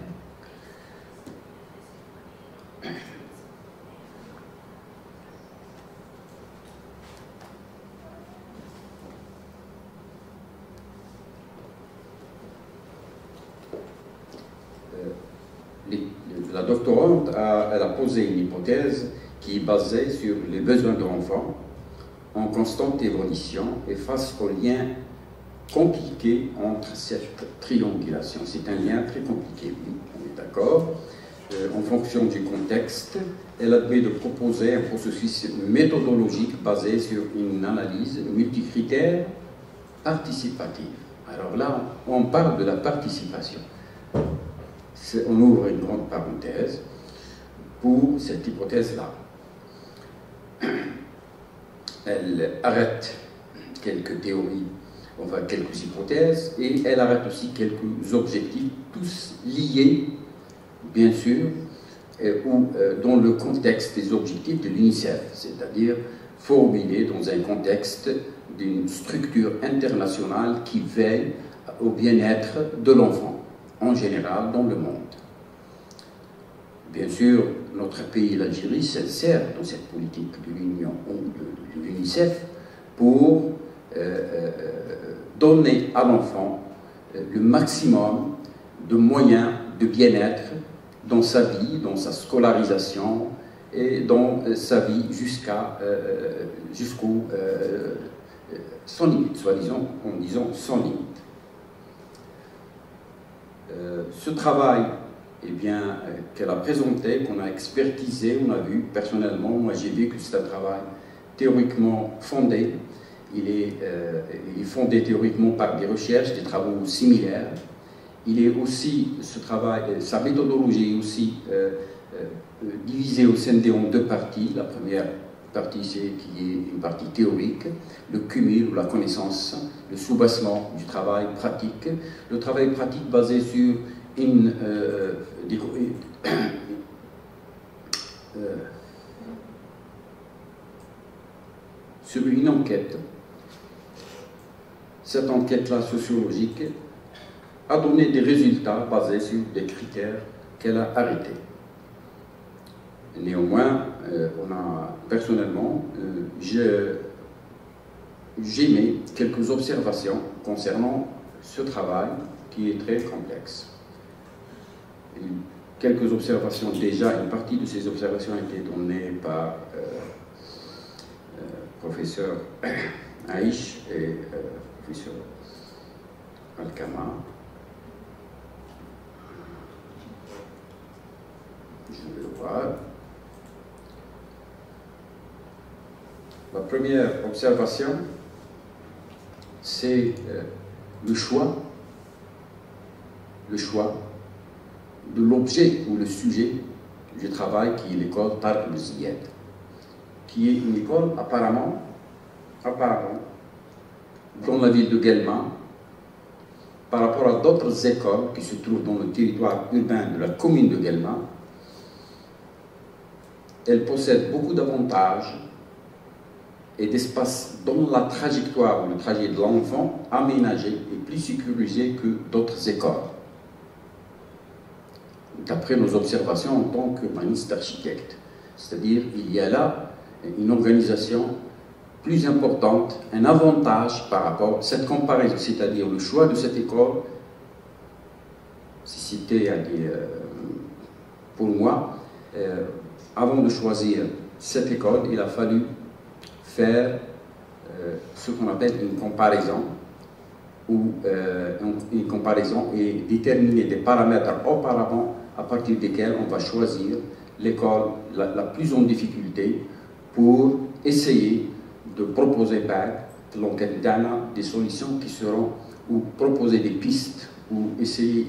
La doctorante elle a posé une hypothèse qui est basée sur les besoins de l'enfant en constante évolution et face au lien compliqué entre cette triangulation. C'est un lien très compliqué, oui, on est d'accord. En fonction du contexte, elle admet de proposer un processus méthodologique basé sur une analyse multicritère participative. Alors là, on parle de la participation. On ouvre une grande parenthèse pour cette hypothèse-là. Elle arrête quelques théories, enfin quelques hypothèses, et elle arrête aussi quelques objectifs, tous liés, bien sûr, dans le contexte des objectifs de l'UNICEF, c'est-à-dire formulés dans un contexte d'une structure internationale qui veille au bien-être de l'enfant, en général, dans le monde. Bien sûr, notre pays, l'Algérie, s'insère dans cette politique de l'Union, de l'UNICEF, pour donner à l'enfant le maximum de moyens de bien-être dans sa vie, dans sa scolarisation et dans sa vie jusqu'au sans limite, soi-disant, en disant sans limite. Ce travail, eh bien, qu'elle a présenté, qu'on a expertisé, on a vu personnellement, moi j'ai vu que c'est un travail théoriquement fondé. Il est fondé théoriquement par des recherches, des travaux similaires. Il est aussi, ce travail, sa méthodologie est aussi divisée au CND en deux parties. La première partie, c'est qui est une partie théorique, le cumul ou la connaissance, le soubassement du travail pratique. Le travail pratique basé sur sur une enquête. Cette enquête-là sociologique a donné des résultats basés sur des critères qu'elle a arrêtés. Néanmoins, personnellement, j'ai mis quelques observations concernant ce travail qui est très complexe. Et quelques observations, déjà, une partie de ces observations a été donnée par professeur Aïch et professeur Alkama. Je vais le voir. La première observation, c'est le choix de l'objet ou le sujet du travail qui est l'école Tarek Bouziyed, qui est une école apparemment, dans la ville de Guelma, par rapport à d'autres écoles qui se trouvent dans le territoire urbain de la commune de Guelma. Elle possède beaucoup d'avantages et d'espace dans la trajectoire ou le trajet de l'enfant aménagé et plus sécurisé que d'autres écoles. D'après nos observations en tant qu'urbaniste architecte. C'est-à-dire qu'il y a là une organisation plus importante, un avantage par rapport à cette comparaison, c'est-à-dire le choix de cette école. Si c'était pour moi, avant de choisir cette école, il a fallu faire ce qu'on appelle une comparaison, et déterminer des paramètres auparavant à partir desquels on va choisir l'école la plus en difficulté pour essayer de proposer par l'enquête d'ANA des solutions qui seront, ou proposer des pistes, ou essayer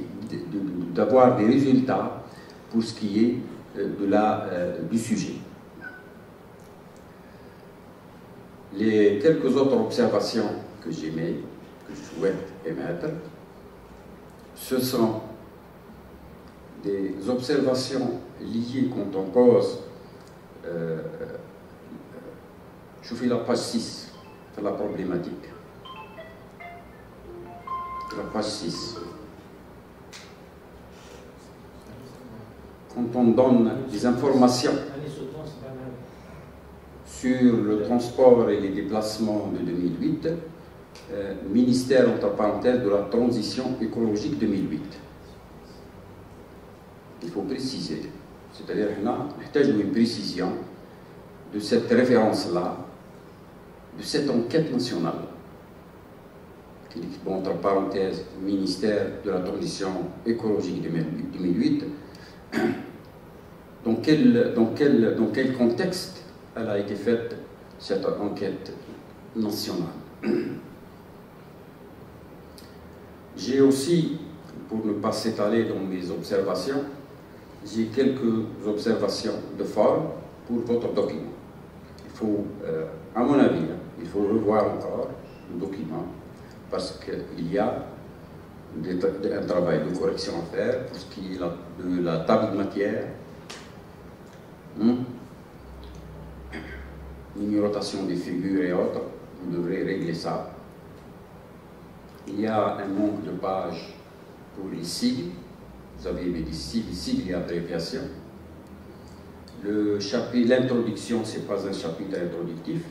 d'avoir des résultats pour ce qui est du sujet. Les quelques autres observations que j'ai mises, que je souhaite émettre, ce sont des observations liées quand on pose, je fais la page 6 de la problématique. La page 6. Quand on donne des informations sur le transport et les déplacements de 2008, ministère entre parenthèses de la transition écologique 2008. Il faut préciser, c'est-à-dire qu'on a une précision de cette référence-là, de cette enquête nationale, qui est entre parenthèses ministère de la transition écologique 2008. Dans quel contexte elle a été faite, cette enquête nationale? J'ai aussi pour ne pas s'étaler dans mes observations, j'ai quelques observations de forme pour votre document. Il faut, à mon avis, il faut revoir encore le document parce qu'il y a un travail de correction à faire pour ce qui est de la table de matière, numérotation des figures et autres. Vous devrez régler ça. Il y a un manque de pages pour les sigles. Vous avez des sigles et abréviations. Le chapitre, l'introduction, ce n'est pas un chapitre introductif,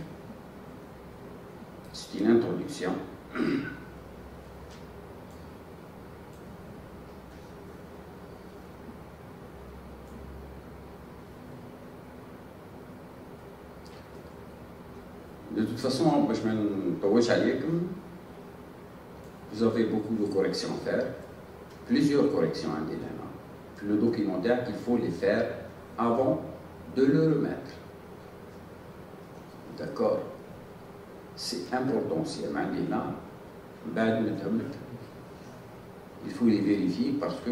c'est une introduction. De toute façon, vous avez beaucoup de corrections à faire, plusieurs corrections à dire. Le documentaire, il faut les faire avant de le remettre. D'accord? C'est important si il faut les vérifier parce que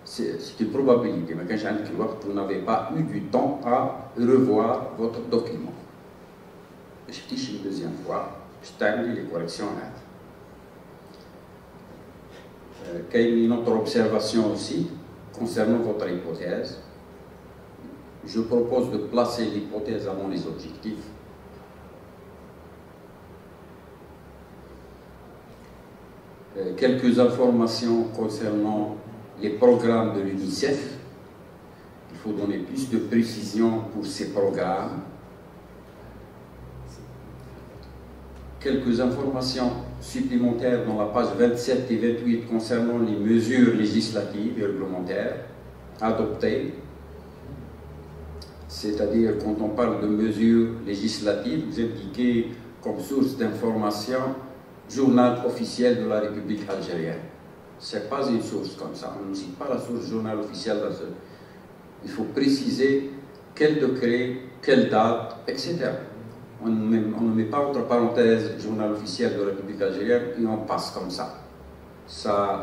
c'est une probabilité, mais quand vous n'avez pas eu du temps à revoir votre document. Je dis une deuxième fois, je termine les corrections là. Il y a une autre observation aussi concernant votre hypothèse. Je propose de placer l'hypothèse avant les objectifs. Quelques informations concernant les programmes de l'UNICEF. Il faut donner plus de précision pour ces programmes. Quelques informations supplémentaires dans la page 27 et 28 concernant les mesures législatives et réglementaires adoptées. C'est-à-dire, quand on parle de mesures législatives, vous indiquez comme source d'information Journal officiel de la République algérienne. Ce n'est pas une source comme ça. On ne cite pas la source Journal officiel. Il faut préciser quel décret, quelle date, etc. On ne met pas entre parenthèses Journal officiel de la République algérienne et on passe comme ça. Ça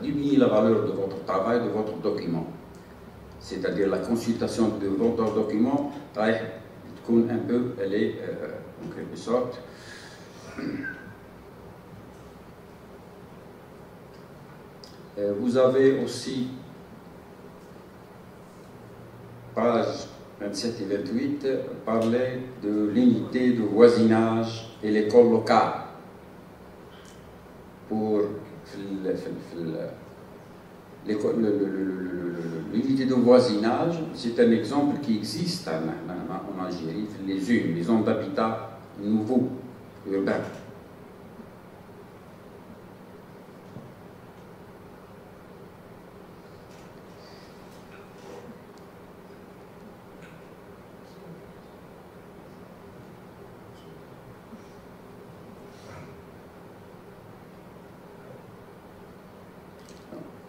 diminue la valeur de votre travail, de votre document. C'est-à-dire la consultation de votre document, un peu, elle est en quelque sorte. Vous avez aussi, page 27 et 28, parlé de l'unité de voisinage et l'école locale. Pour l'unité de voisinage, c'est un exemple qui existe en Algérie, les zones d'habitat nouveaux, urbains.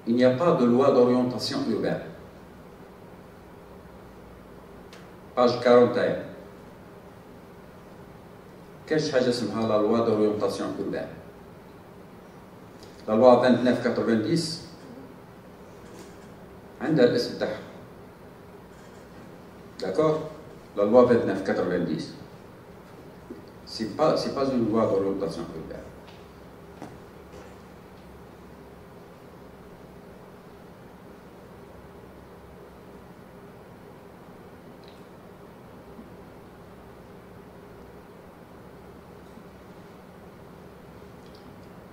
Il n'y a pas de loi d'orientation urbaine. Page 41. Qu'est-ce que c'est la loi d'orientation urbaine? La loi 2990 عندها الاسم تاعها. D'accord? La loi 2990. C'est pas une loi d'orientation urbaine.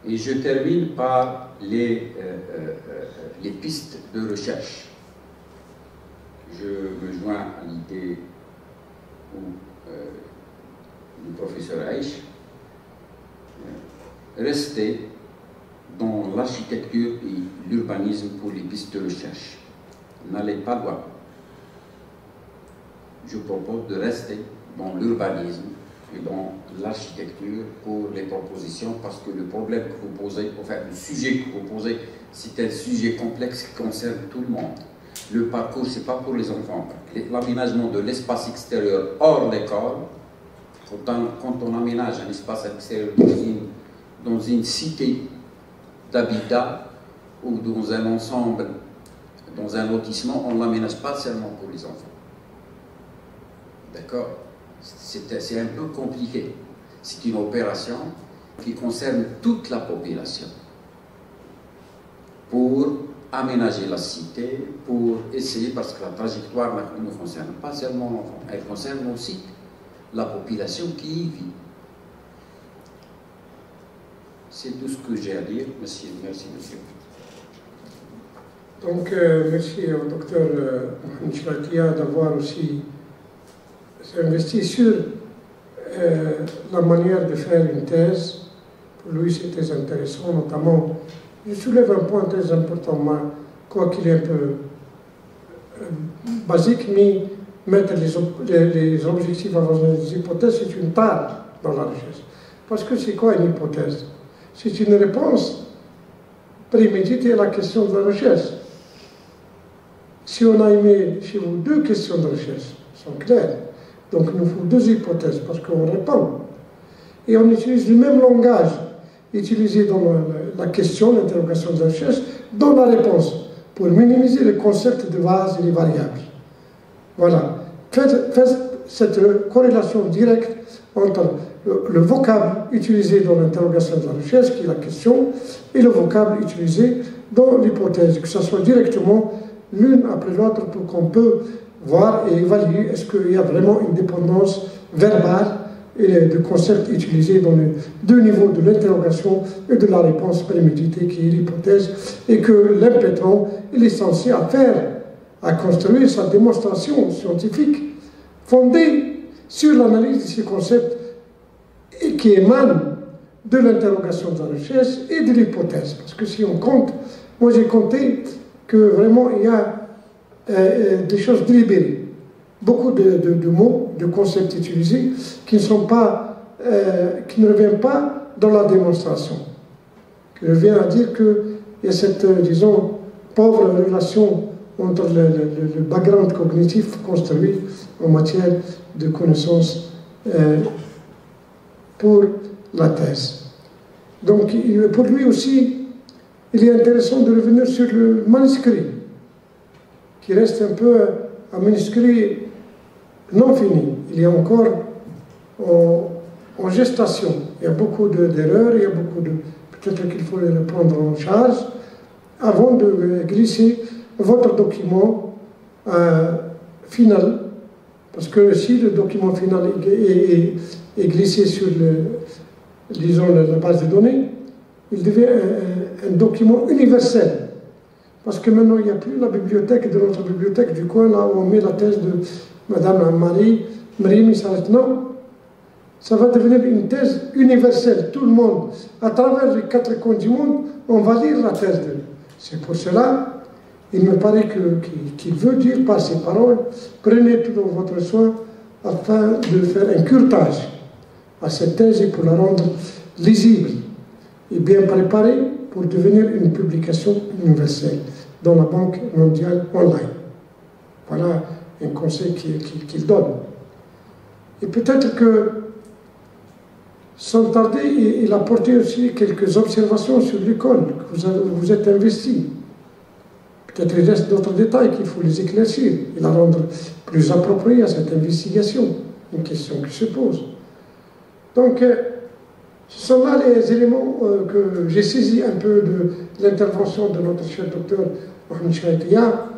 Et je termine par les pistes de recherche. Je me joins à l'idée du professeur Aïch. Rester dans l'architecture et l'urbanisme pour les pistes de recherche. N'allez pas loin. Je propose de rester dans l'urbanisme et dans l'architecture pour les propositions, parce que le problème que vous posez, enfin le sujet que vous posez, c'est un sujet complexe qui concerne tout le monde. Le parcours, ce n'est pas pour les enfants. L'aménagement de l'espace extérieur hors l'école, quand on aménage un espace extérieur d'origine dans une cité d'habitat ou dans un ensemble, dans un lotissement, on ne l'aménage pas seulement pour les enfants. D'accord? C'est un peu compliqué. C'est une opération qui concerne toute la population pour aménager la cité, pour essayer, parce que la trajectoire ne concerne pas seulement l'enfant, elle concerne aussi la population qui y vit. C'est tout ce que j'ai à dire, monsieur. Merci, monsieur. Donc, merci au docteur Mohamed Chalatia d'avoir aussi investi sur la manière de faire une thèse. Pour lui, c'est très intéressant, notamment, je soulève un point très important, quoi qu'il est un peu basique, mais mettre les objectifs avant les hypothèses, c'est une tare dans la recherche. Parce que c'est quoi une hypothèse? C'est une réponse préméditée à la question de la recherche. Si on a émis chez vous 2 questions de recherche, sont claires, donc il nous faut 2 hypothèses parce qu'on répond. Et on utilise le même langage utilisé dans la question, l'interrogation de la recherche, dans la réponse, pour minimiser le concept de base et les variables. Voilà. Faites cette corrélation directe entre le vocable utilisé dans l'interrogation de la recherche, qui est la question, et le vocable utilisé dans l'hypothèse, que ce soit directement l'une après l'autre pour qu'on peut voir et évaluer est-ce qu'il y a vraiment une dépendance verbale et de concepts utilisés dans les 2 niveaux de l'interrogation et de la réponse préméditée qui est l'hypothèse, et que l'impétrant est censé à construire sa démonstration scientifique fondée sur l'analyse de ces concepts et qui émane de l'interrogation de la recherche et de l'hypothèse. Parce que si on compte, moi j'ai compté que vraiment il y a des choses délibérées, beaucoup de mots, de concepts utilisés qui ne reviennent pas dans la démonstration. Qui revient à dire qu'il y a cette, disons, pauvre relation entre le background cognitif construit en matière de connaissances pour la thèse. Donc, pour lui aussi, il est intéressant de revenir sur le manuscrit, qui reste un peu un manuscrit non fini. Il est encore en gestation. Il y a beaucoup d'erreurs, il y a beaucoup de... Peut-être qu'il faut les prendre en charge avant de glisser votre document final. Parce que si le document final est glissé sur la base de données, il devient un document universel. Parce que maintenant, il n'y a plus la bibliothèque de notre bibliothèque du coin, là où on met la thèse de Madame Marie, il s'arrête. Non, ça va devenir une thèse universelle. Tout le monde, à travers les 4 coins du monde, on va lire la thèse de lui. C'est pour cela, il me paraît qu'il veut dire par ses paroles, prenez tout votre soin afin de faire un curtage à cette thèse et pour la rendre lisible et bien préparée pour devenir une publication universelle dans la Banque mondiale online. Voilà un conseil qu'il donne. Et peut-être que, sans tarder, il a porté aussi quelques observations sur l'école que vous êtes investi. Peut-être il reste d'autres détails qu'il faut les éclaircir et la rendre plus appropriée à cette investigation, une question qui se pose. Donc, ce sont là les éléments que j'ai saisis un peu de l'intervention de notre cher docteur Mohamed Chalatia.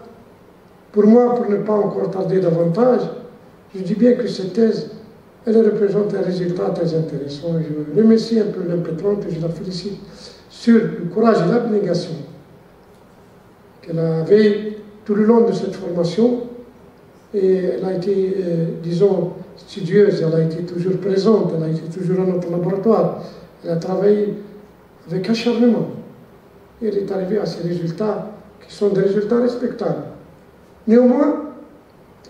Pour moi, pour ne pas encore tarder davantage, je dis bien que cette thèse, elle représente un résultat très intéressant. Je remercie un peu l'impétrante et je la félicite sur le courage et l'abnégation qu'elle avait tout le long de cette formation. Et elle a été, disons, studieuse, elle a été toujours présente, elle a été toujours dans notre laboratoire. Elle a travaillé avec acharnement. Et elle est arrivée à ces résultats qui sont des résultats respectables. Néanmoins,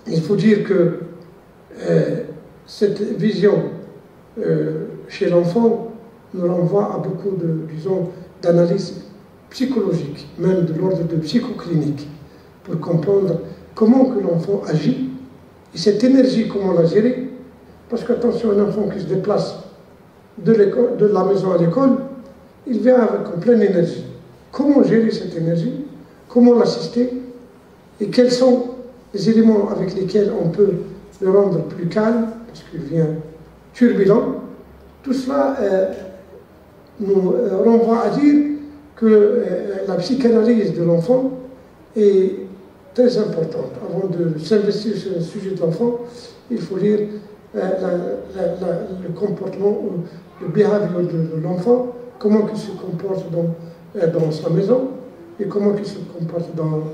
il faut dire que cette vision chez l'enfant nous renvoie à beaucoup d'analyses psychologiques, même de l'ordre de psychoclinique, pour comprendre comment que l'enfant agit, et cette énergie, comment la gérer, parce qu'attention, un enfant qui se déplace de la maison à l'école, il vient avec en pleine énergie. Comment gérer cette énergie? Comment l'assister? Et quels sont les éléments avec lesquels on peut le rendre plus calme, parce qu'il vient turbulent? Tout cela nous renvoie à dire que la psychanalyse de l'enfant est très importante. Avant de s'investir sur le sujet de l'enfant, il faut lire le comportement, le behavior de l'enfant, comment il se comporte dans sa maison, et comment il se comporte dans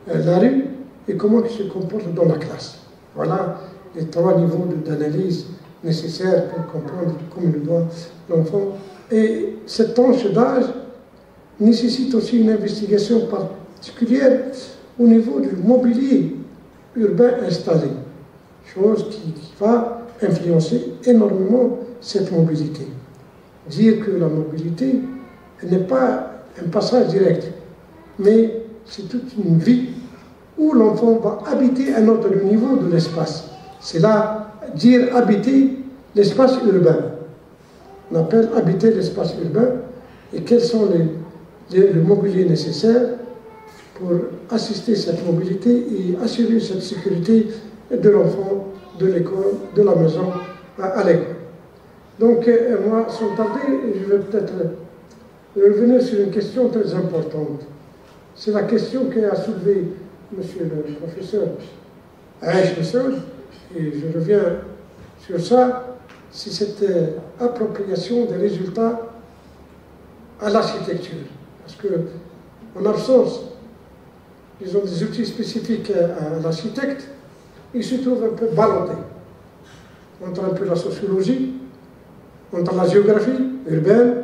la rue, et comment il se comporte dans la classe. Voilà les 3 niveaux d'analyse nécessaires pour comprendre comment le doit l'enfant. Et cette tranche d'âge nécessite aussi une investigation particulière au niveau du mobilier urbain installé, chose qui va influencer énormément cette mobilité. Dire que la mobilité n'est pas un passage direct, mais c'est toute une vie où l'enfant va habiter un autre niveau de l'espace. C'est là dire habiter l'espace urbain. On appelle habiter l'espace urbain, et quels sont le mobilier nécessaire pour assister cette mobilité et assurer cette sécurité de l'enfant, de l'école, de la maison à l'école. Donc, moi, sans tarder, je vais peut-être revenir sur une question très importante. C'est la question qu'a soulevée monsieur le professeur Aïch Messoud, et je reviens sur ça, c'est cette appropriation des résultats à l'architecture. Parce que, en absence, ils ont des outils spécifiques à l'architecte, ils se trouvent un peu ballottés entre un peu la sociologie, entre la géographie urbaine,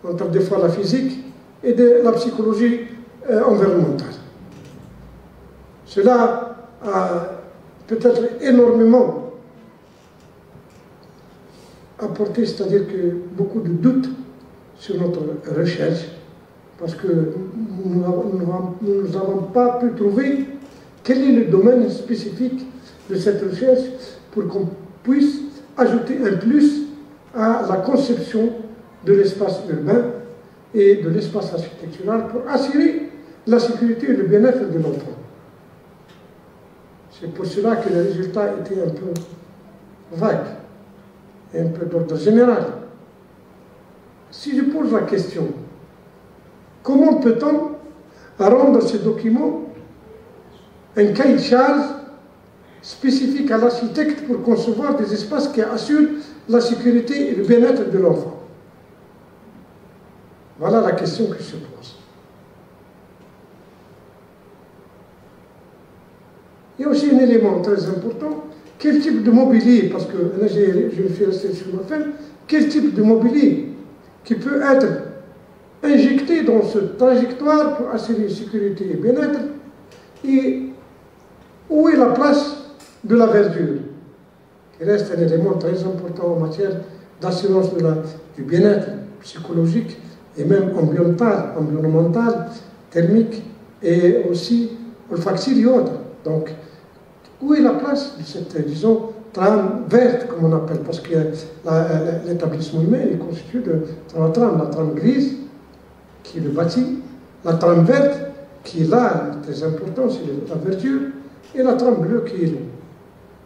entre des fois la physique et la psychologie environnementale. Cela a peut-être énormément apporté, c'est-à-dire que beaucoup de doutes sur notre recherche, parce que nous n'avons pas pu trouver quel est le domaine spécifique de cette recherche pour qu'on puisse ajouter un plus à la conception de l'espace urbain et de l'espace architectural pour assurer la sécurité et le bien-être de l'enfant. C'est pour cela que les résultats étaient un peu vagues et un peu d'ordre général. Si je pose la question, comment peut-on rendre ce document un cahier de charge spécifique à l'architecte pour concevoir des espaces qui assurent la sécurité et le bien-être de l'enfant? Voilà la question qui se pose. Il y a aussi un élément très important, quel type de mobilier, parce que là je me suis resté sur ma fin, quel type de mobilier qui peut être injecté dans cette trajectoire pour assurer sécurité et bien-être, et où est la place de la verdure, qui reste un élément très important en matière d'assurance du bien-être psychologique et même environnemental, thermique et aussi olfactif et autres. Donc, où est la place de cette, disons, trame verte, comme on appelle, parce que l'établissement humain est constitué de 3 trames. La trame grise, qui le bâtit, la trame verte, qui est là, très important, c'est la verdure, et la trame bleue, qui est l'eau,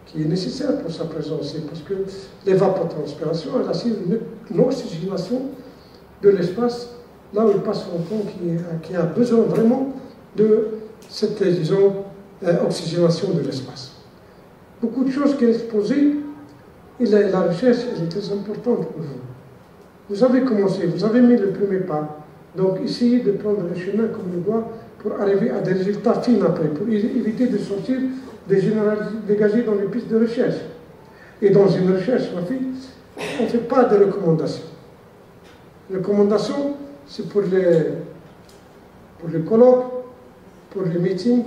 qui est nécessaire pour sa présence, parce que l'évapotranspiration, elle assure une oxygénation de l'espace, là où il passe l'enfant qui a besoin vraiment de cette, disons, oxygénation de l'espace. Beaucoup de choses qui sont exposées, et la recherche elle est très importante pour vous. Vous avez commencé, vous avez mis le premier pas, donc essayez de prendre le chemin comme il doit pour arriver à des résultats fins après, pour éviter de sortir des généralités dégagées dans les pistes de recherche. Et dans une recherche, ma fille, on ne fait pas de recommandations. Les recommandations, c'est pour les colloques, pour les meetings,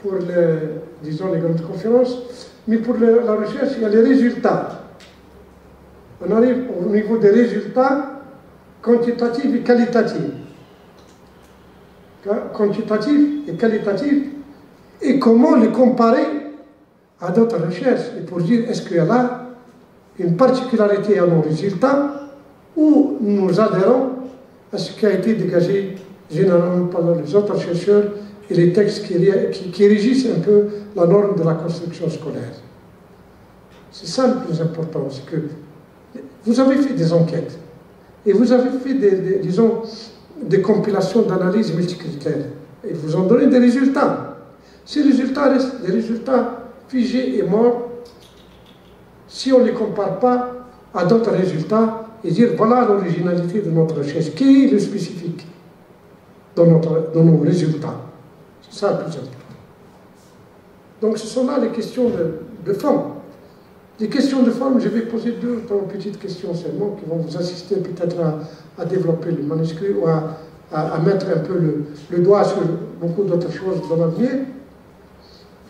pour les grandes conférences, mais pour la recherche, il y a les résultats. On arrive au niveau des résultats quantitatifs et qualitatifs. Quantitatifs et qualitatifs, et comment les comparer à d'autres recherches, et pour dire est-ce qu'il y a là une particularité à nos résultats, où nous adhérons à ce qui a été dégagé généralement par les autres chercheurs et les textes qui régissent un peu la norme de la construction scolaire. C'est ça le plus important, c'est que vous avez fait des enquêtes et vous avez fait des compilations d'analyses multicritères et vous en donnez des résultats. Ces résultats restent des résultats figés et morts si on ne les compare pas à d'autres résultats et dire voilà l'originalité de notre recherche, qui est le spécifique dans nos résultats. C'est ça le plus important. Donc ce sont là les questions de forme. Les questions de forme, je vais poser 2 ou 3 petites questions seulement qui vont vous assister peut-être à développer le manuscrit ou à mettre un peu le doigt sur beaucoup d'autres choses dans l'avenir.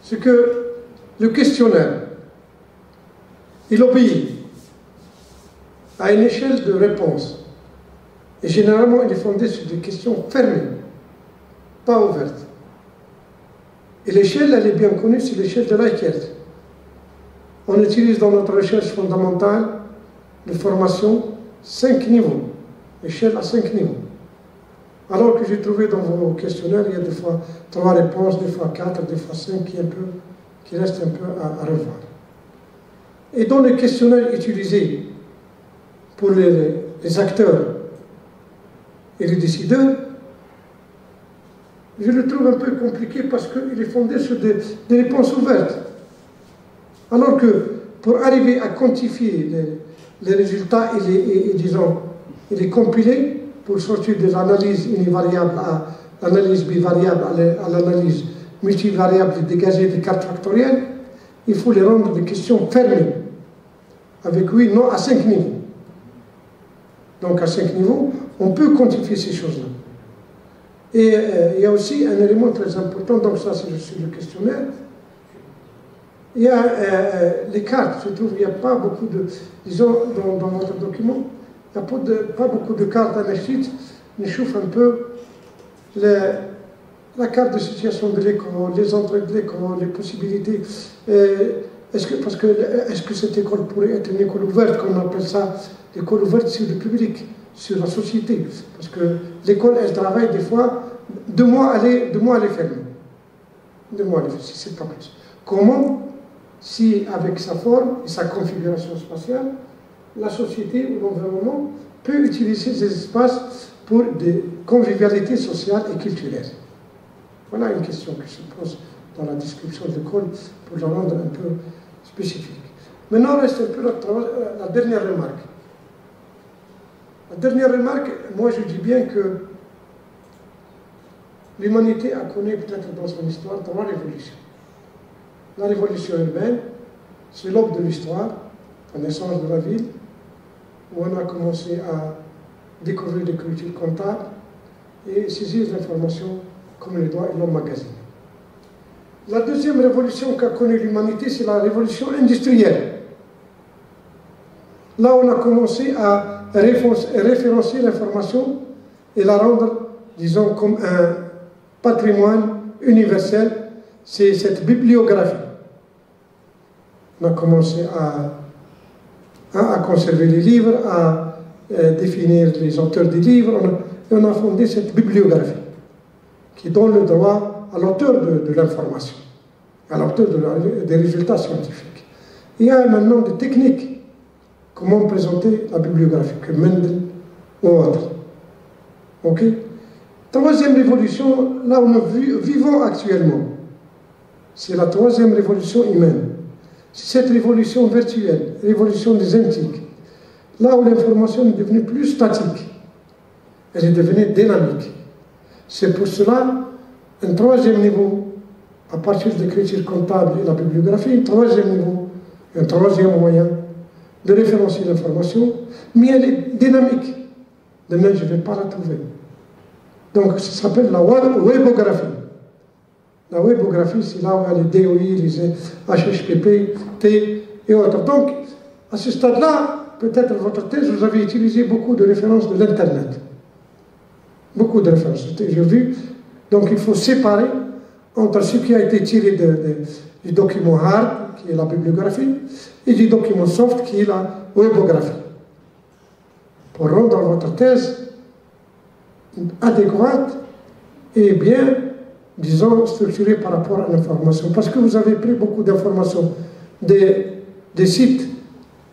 C'est que le questionnaire, il obéit à une échelle de réponse. Et généralement, il est fondé sur des questions fermées, pas ouvertes. Et l'échelle, elle est bien connue, c'est l'échelle de Likert. On utilise dans notre recherche fondamentale de formation 5 niveaux, échelle à 5 niveaux. Alors que j'ai trouvé dans vos questionnaires, il y a des fois 3 réponses, des fois 4, des fois 5 qui restent un peu à revoir. Et dans les questionnaires utilisés pour les acteurs et les décideurs, je le trouve un peu compliqué parce qu'il est fondé sur des réponses ouvertes. Alors que pour arriver à quantifier les résultats et les compiler pour sortir de l'analyse univariable à l'analyse bivariable à l'analyse multivariable et dégager des cartes factorielles, il faut les rendre des questions fermées, avec oui, non, à 5 niveaux. Donc à 5 niveaux, on peut quantifier ces choses-là. Et il y a aussi un élément très important, donc ça c'est le questionnaire. Il y a les cartes, je trouve qu'il n'y a pas beaucoup de, disons dans votre document, il n'y a pas beaucoup de cartes anarchiques, mais chauffe un peu la carte de situation de l'école, les entrées de l'école, les possibilités. Est-ce que cette école pourrait être une école ouverte, comme on appelle ça, l'école ouverte sur le public, sur la société? Parce que l'école, elle travaille des fois 2 mois à les fermer. 2 mois à les fermer, si c'est pas plus. Comment? Si, avec sa forme et sa configuration spatiale, la société ou l'environnement peut utiliser ces espaces pour des convivialités sociales et culturelles. Voilà une question qui se pose dans la description de l'école pour la rendre un peu spécifique. Maintenant, reste un peu la dernière remarque. La dernière remarque, moi je dis bien que l'humanité a connu peut-être dans son histoire 3 révolutions. La révolution urbaine, c'est l'aube de l'histoire, la naissance de la ville, où on a commencé à découvrir l'écriture comptable et saisir l'information comme les doigts et l'emmagasiner. La deuxième révolution qu'a connue l'humanité, c'est la révolution industrielle. Là, on a commencé à référencer l'information et la rendre, disons, comme un patrimoine universel. C'est cette bibliographie. On a commencé à conserver les livres, à définir les auteurs des livres, et on a fondé cette bibliographie qui donne le droit à l'auteur de l'information, à l'auteur des résultats scientifiques. Il y a maintenant des techniques, comment présenter la bibliographie, que Mendel ou autres. Ok? Troisième révolution, là où nous vivons actuellement, c'est la 3e révolution humaine. C'est cette révolution virtuelle, révolution des antiques. Là où l'information est devenue plus statique, elle est devenue dynamique. C'est pour cela un 3e niveau, à partir de l'écriture comptable et la bibliographie, un 3e niveau, un 3e moyen de référencer l'information, mais elle est dynamique. Demain, je ne vais pas la trouver. Donc, ça s'appelle la webographie. La webographie, c'est là où il y a les DOI, les HHPP, T et autres. Donc, à ce stade-là, peut-être votre thèse, vous avez utilisé beaucoup de références de l'Internet. Beaucoup de références, j'ai vu. Donc, il faut séparer entre ce qui a été tiré du document hard, qui est la bibliographie, et du document soft, qui est la webographie. Pour rendre votre thèse adéquate et bien, disons, structurée par rapport à l'information. Parce que vous avez pris beaucoup d'informations des sites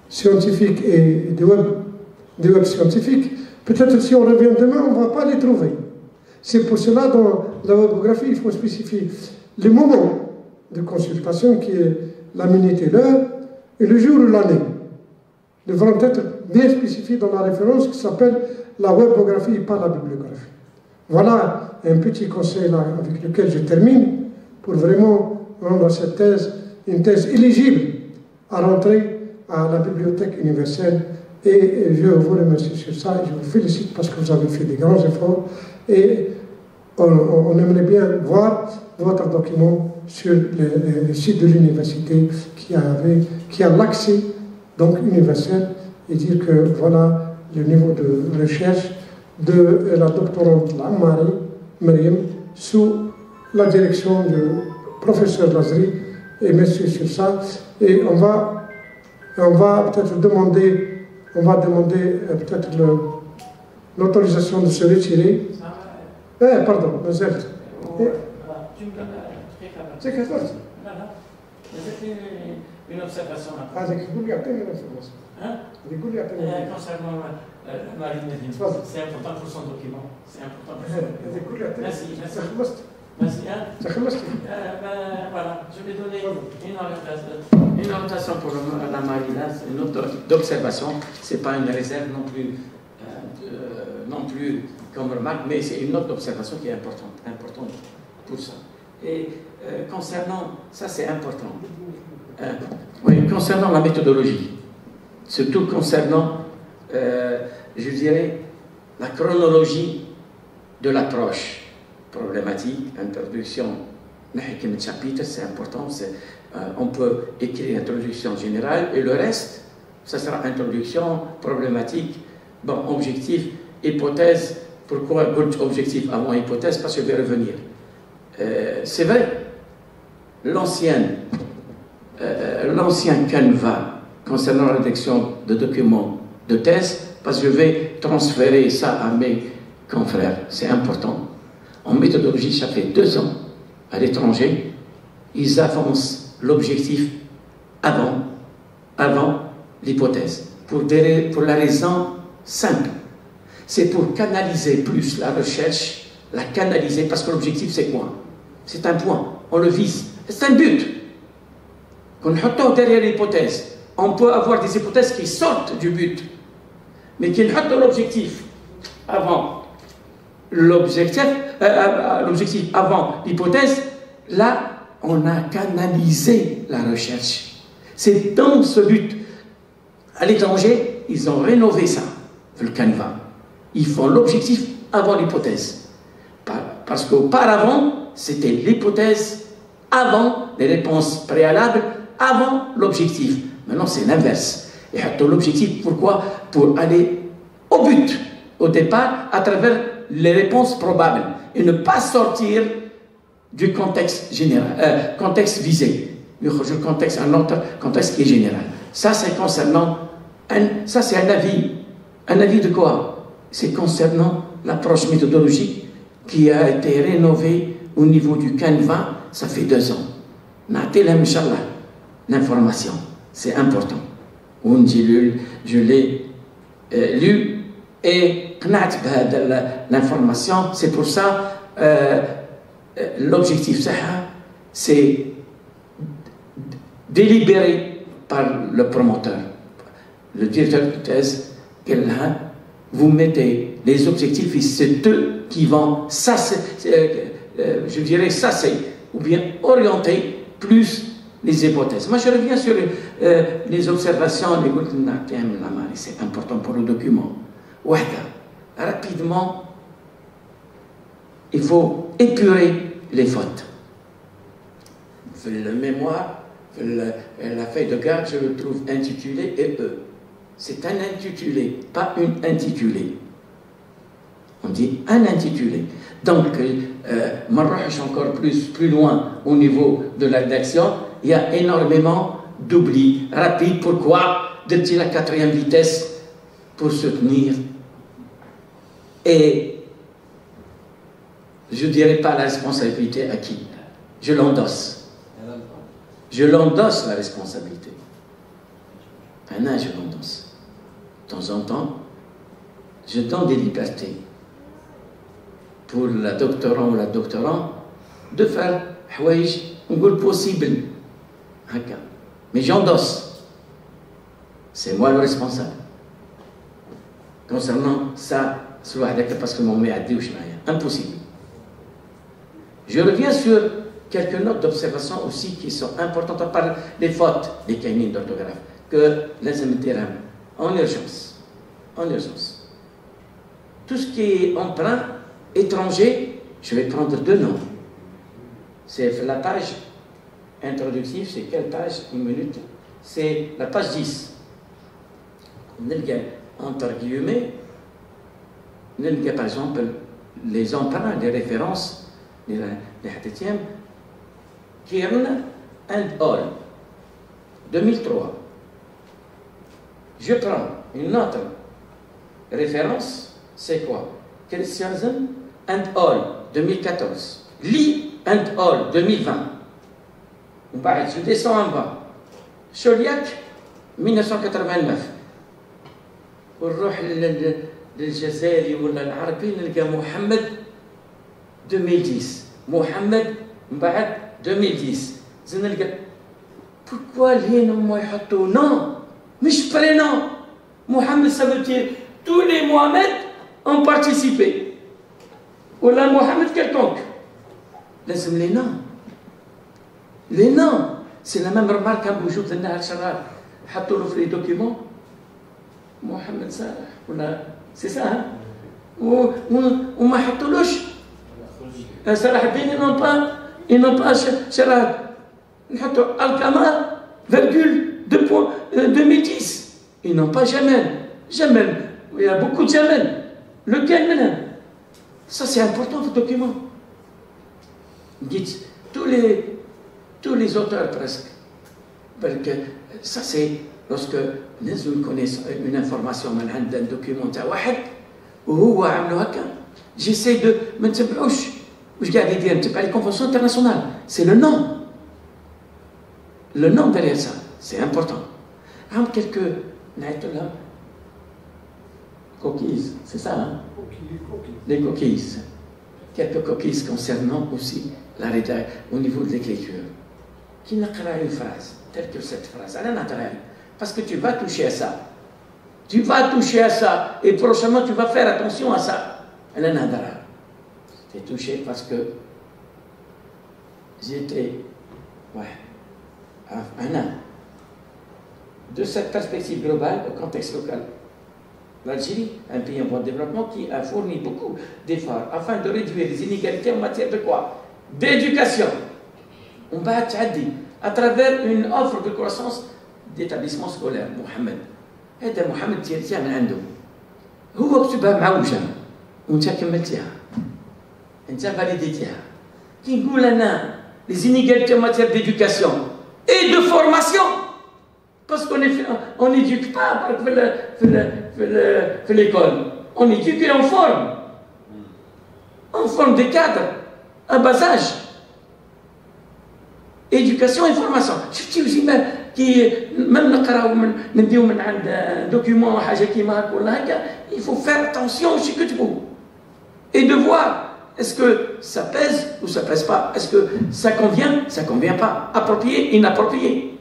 scientifiques et des web scientifiques. Peut-être si on revient demain, on ne va pas les trouver. C'est pour cela, dans la webographie, il faut spécifier le moment de consultation qui est la minute et l'heure, et le jour ou l'année. Ils devront être bien spécifiés dans la référence qui s'appelle la webographie et pas la bibliographie. Voilà un petit conseil là, avec lequel je termine pour vraiment rendre cette thèse une thèse éligible à rentrer à la bibliothèque universelle. Et je vous remercie sur ça et je vous félicite parce que vous avez fait des grands efforts et on aimerait bien voir votre document sur le site de l'université qui a l'accès donc universel et dire que voilà le niveau de recherche de la doctorante Mariam sous la direction du professeur Lazri et merci sur ça et on va peut-être demander peut-être l'autorisation de se retirer. Pardon, c'est une observation. Concernant Marine Medine, c'est important pour son document. C'est important pour son document. Merci. Voilà, je vais donner une orientation pour la Marina, une note d'observation. Ce n'est pas une réserve non plus comme remarque, mais c'est une note d'observation qui est importante pour ça. Et concernant, ça c'est important, oui, concernant la méthodologie, surtout concernant, je dirais, la chronologie de l'approche problématique, introduction, chapitre, c'est important, on peut écrire introduction générale et le reste, ça sera introduction, problématique, bon, objectif, hypothèse. Pourquoi objectif avant hypothèse? Parce que je vais revenir. C'est vrai, l'ancien canevas concernant la rédaction de documents de thèse, parce que je vais transférer ça à mes confrères, c'est important. En méthodologie, ça fait 2 ans à l'étranger, ils avancent l'objectif avant l'hypothèse, pour la raison simple. C'est pour canaliser plus la recherche, la canaliser, parce que l'objectif c'est quoi? C'est un point, on le vise, c'est un but. Qu'on met derrière l'hypothèse, on peut avoir des hypothèses qui sortent du but, mais qui mettent l'objectif avant l'objectif avant l'hypothèse, là on a canalisé la recherche. C'est dans ce but. À l'étranger, ils ont rénové ça, le canevas. Ils font l'objectif avant l'hypothèse. Parce qu'auparavant, c'était l'hypothèse avant les réponses préalables, avant l'objectif. Maintenant, c'est l'inverse. Et l'objectif, pourquoi? Pour aller au but, au départ, à travers les réponses probables. Et ne pas sortir du contexte général, contexte visé. Le contexte, un autre contexte qui est général. Ça, c'est concernant, ça c'est un avis de quoi? C'est concernant l'approche méthodologique qui a été rénovée au niveau du canevas, ça fait 2 ans. L'information, c'est important. Je l'ai lu et l'information, c'est pour ça l'objectif, c'est délibéré par le promoteur, le directeur de thèse, vous mettez les objectifs et c'est eux qui vont, je dirais, ou bien orienter plus les hypothèses. Moi, je reviens sur les observations, c'est important pour le document. Rapidement, il faut épurer les fautes. Le mémoire, la feuille de garde, je le trouve intitulé et eux. C'est un intitulé, pas une intitulée. On dit un intitulé. Donc, encore plus loin au niveau de la rédaction, il y a énormément d'oubli rapide. Pourquoi? Depuis la 4e vitesse pour soutenir. Et je ne dirais pas la responsabilité à qui. Je l'endosse. Je l'endosse, la responsabilité. Je l'endosse. De temps en temps, je donne des libertés pour la doctorant ou la doctorant de faire حوايج نقول possible. Mais j'endosse. C'est moi le responsable. Concernant ça, parce que mon mère a dit impossible. Je reviens sur quelques notes d'observation aussi qui sont importantes, à part les fautes des cahiers d'orthographe, que les émetteurs en urgence. En urgence. Tout ce qui est emprunt étranger, je vais prendre 2 noms. C'est la page introductive, c'est quelle page? Une minute. C'est la page 10. Entre guillemets, par exemple, les emprunts, les références, les hadithiens, Kirn and All, 2003. Je prends une autre référence, c'est quoi? Christiansen and All, 2014. Lee and All, 2020. Je descends en bas. Choliac, 1989. ونروح للجزائري ولا العربي نلقى محمد 2010 محمد من بعد 2010 زين نلقى pourquoi لهنا هما يحطوا non مش prénom محمد ça veut dire tous les Mohamed ont participé ولا محمد quelconque لازم les noms c'est la même remarque à بوجود النهر شرار حطوا له في les documents محمد صالح ولا سي سا وما حطولوش صلاح الدين ils n'ont pas شراد نحطوا الكمال virgule 2010 ils n'ont pas Jamel il y a beaucoup de Jamel lequel maintenant ça c'est important ce document dites tous les auteurs presque parce que ça c'est lorsque nous connaissons une information d'un document تاع واحد وهو عملو هكا j'essaie de ما نتبعوش واش قاعد يدير نتبع les conventions internationales c'est le nom derrière ça c'est important عم quelques نعيط لها coquilles c'est ça hein les coquilles quelques coquilles concernant aussi la rédaction au niveau de l'écriture qui نقرا une phrase telle que cette phrase على نهضر parce que tu vas toucher à ça. Tu vas toucher à ça. Et prochainement, tu vas faire attention à ça. J'ai touché parce que j'étais un an de cette perspective globale au contexte local. L'Algérie, un pays en voie de développement qui a fourni beaucoup d'efforts afin de réduire les inégalités en matière de quoi? D'éducation. On va à travers une offre de croissance d'établissement scolaire محمد هذا محمد تيرتيها من عنده هو كتبها معوجه وانت كملتيها انت فاليديتيها كي نقول انا les inégalités en matière d'éducation et de formation parce qu'on n'éduque pas في l'école on éduque et on forme des cadres à bas âge éducation et formation شفتي وزيما كي même نقراو نديو من عند دوكيومون حاجه كيما هكا ولا هكا il faut faire attention واش يكتبوا et de voir est-ce que ça pèse ou ça pèse pas est-ce que ça convient pas approprié inapproprié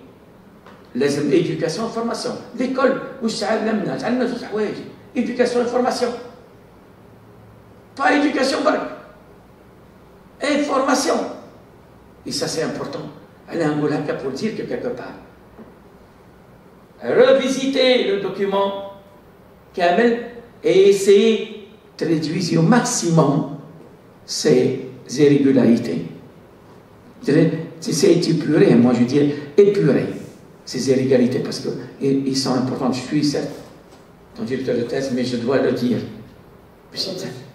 لازم éducation et formation l'école واش تعلمنا زوج حوايج éducation et formation pas éducation برك et formation et ça c'est important elle a نقول هكا pour dire que quelque part revisiter le document Kamel et essayer de réduire au maximum ces irrégularités. C'est épurer, moi je dis épurer ces irrégularités parce qu'ils sont importants. Je suis certes ton directeur de thèse, mais je dois le dire.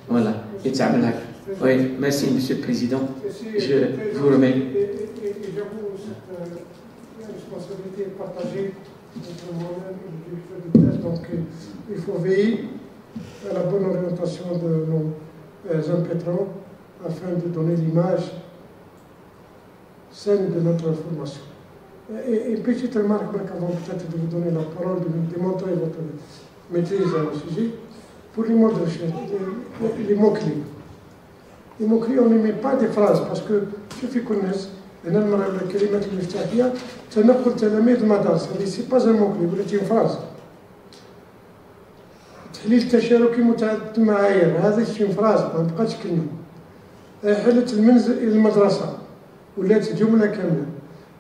Voilà. Oui, merci Monsieur le Président. Je vous remercie. Et j'avoue, cette responsabilité est partagée entre moi-même et le directeur de thèse, donc il faut veiller à la bonne orientation de nos impétrants afin de donner l'image saine de notre formation. Et une petite remarque, avant peut-être de vous donner la parole, de nous démontrer votre maîtrise à un sujet, pour les mots de recherche, les mots-clés. Les mots-clés, on ne met pas des phrases, parce que ceux qui connaissent, الكلمات المفتاحية تنقل تلاميذ المدارس، هذه سي با ان موكلي ولكن فراز. تحليل تشاركي متعدد المعايير، هذا شي فراز ما بقاتش كلمة. حلة المنزل إلى المدرسة ولات جملة كاملة.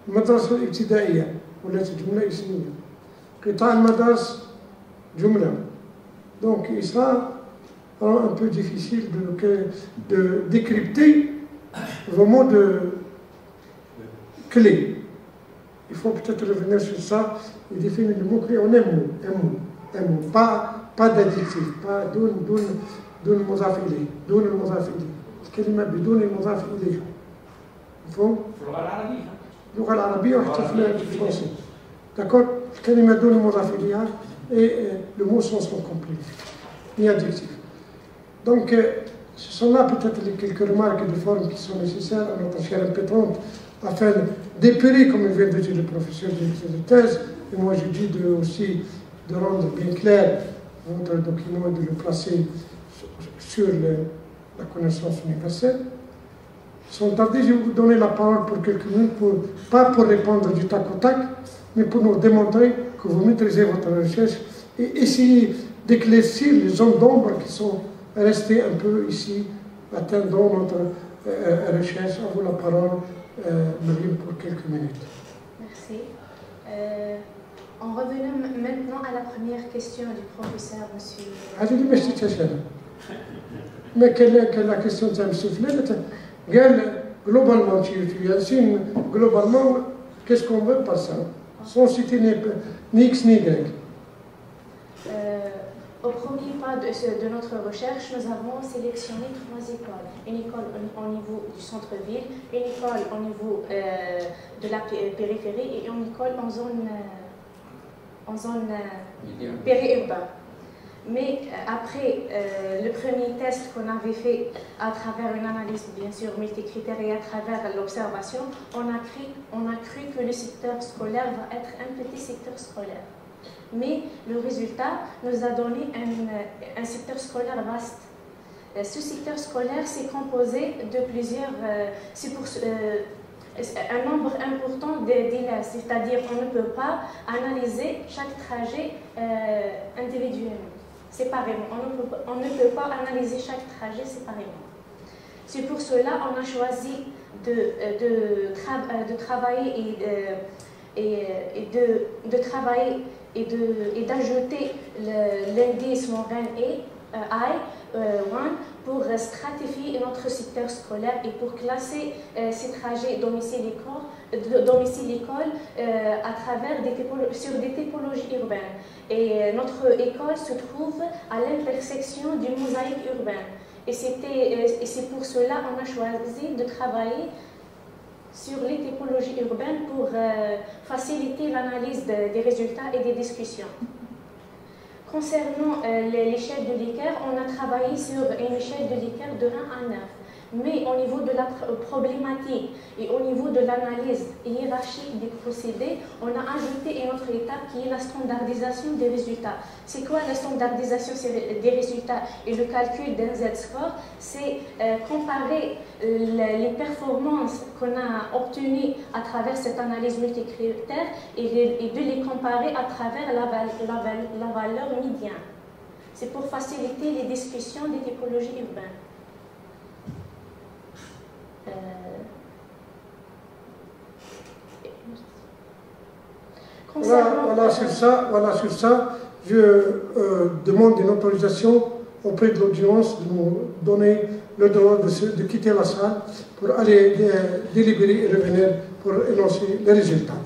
المدرسة الابتدائية ولات جملة اسمية. قطاع المدارس جملة. Donc ça rend un peu difficile de décrypter vos mots de clés. Il faut peut-être revenir sur ça et définir le mot-clé en un mot, pas d'adjectif, pas دون مضاف إليه، دون المضاف إليه. الكلمة بدون المضاف إليه. مفهوم؟ اللغة العربية وحتى في الفرنسي. D'accord? الكلمة دون المضاف إليها et le mot sans son complet, ni adjectif. Donc, ce sont là peut-être les quelques remarques de forme qui sont nécessaires à notre chère impétrante afin d'épurer, comme vient de dire le professeur de thèse, et moi je dis aussi de rendre bien clair votre document et de le placer sur la connaissance universelle. Sans tarder, je vais vous donner la parole pour quelques minutes, pas pour répondre du tac au tac, mais pour nous démontrer que vous maîtrisez votre recherche et essayer d'éclaircir les zones d'ombre qui sont restées un peu ici, attendant notre recherche. À vous la parole, Mariam, pour quelques minutes. Merci. En revenant maintenant à la première question du professeur, monsieur. Allez, mais quelle est la question de M. Flelet? Globalement, globalement, qu'est-ce qu'on veut par ça? Sans citer ni X ni Y. Au premier pas de notre recherche, nous avons sélectionné 3 écoles. Une école au niveau du centre-ville, une école au niveau de la périphérie et une école en zone périurbaine. Mais après le premier test qu'on avait fait à travers une analyse bien sûr multicritère et à travers l'observation, on a cru que le secteur scolaire va être un petit secteur scolaire. Mais le résultat nous a donné un secteur scolaire vaste. Ce secteur scolaire s'est composé de plusieurs, un nombre important d'élèves, c'est-à-dire qu'on ne peut pas analyser chaque trajet individuellement, séparément. On ne peut pas analyser chaque trajet séparément. C'est pour cela qu'on a choisi de travailler et d'ajouter l'indice Morgan I1 pour stratifier notre secteur scolaire et pour classer ces trajets domicile-école à travers sur des typologies urbaines. Et notre école se trouve à l'intersection du mosaïque urbain. Et c'est pour cela qu'on a choisi de travailler sur les typologies urbaines pour faciliter l'analyse des résultats et des discussions. Concernant l'échelle de Likert, on a travaillé sur une échelle de Likert de 1 à 9. Mais au niveau de la problématique et au niveau de l'analyse hiérarchique des procédés, on a ajouté une autre étape qui est la standardisation des résultats. C'est quoi la standardisation des résultats et le calcul d'un Z-score? C'est comparer les performances qu'on a obtenues à travers cette analyse multicritère et de les comparer à travers la valeur médiane. C'est pour faciliter les discussions des typologies urbaines. Voilà sur ça, je demande une autorisation auprès de l'audience de nous donner le droit de quitter la salle pour aller délibérer et revenir pour énoncer les résultats.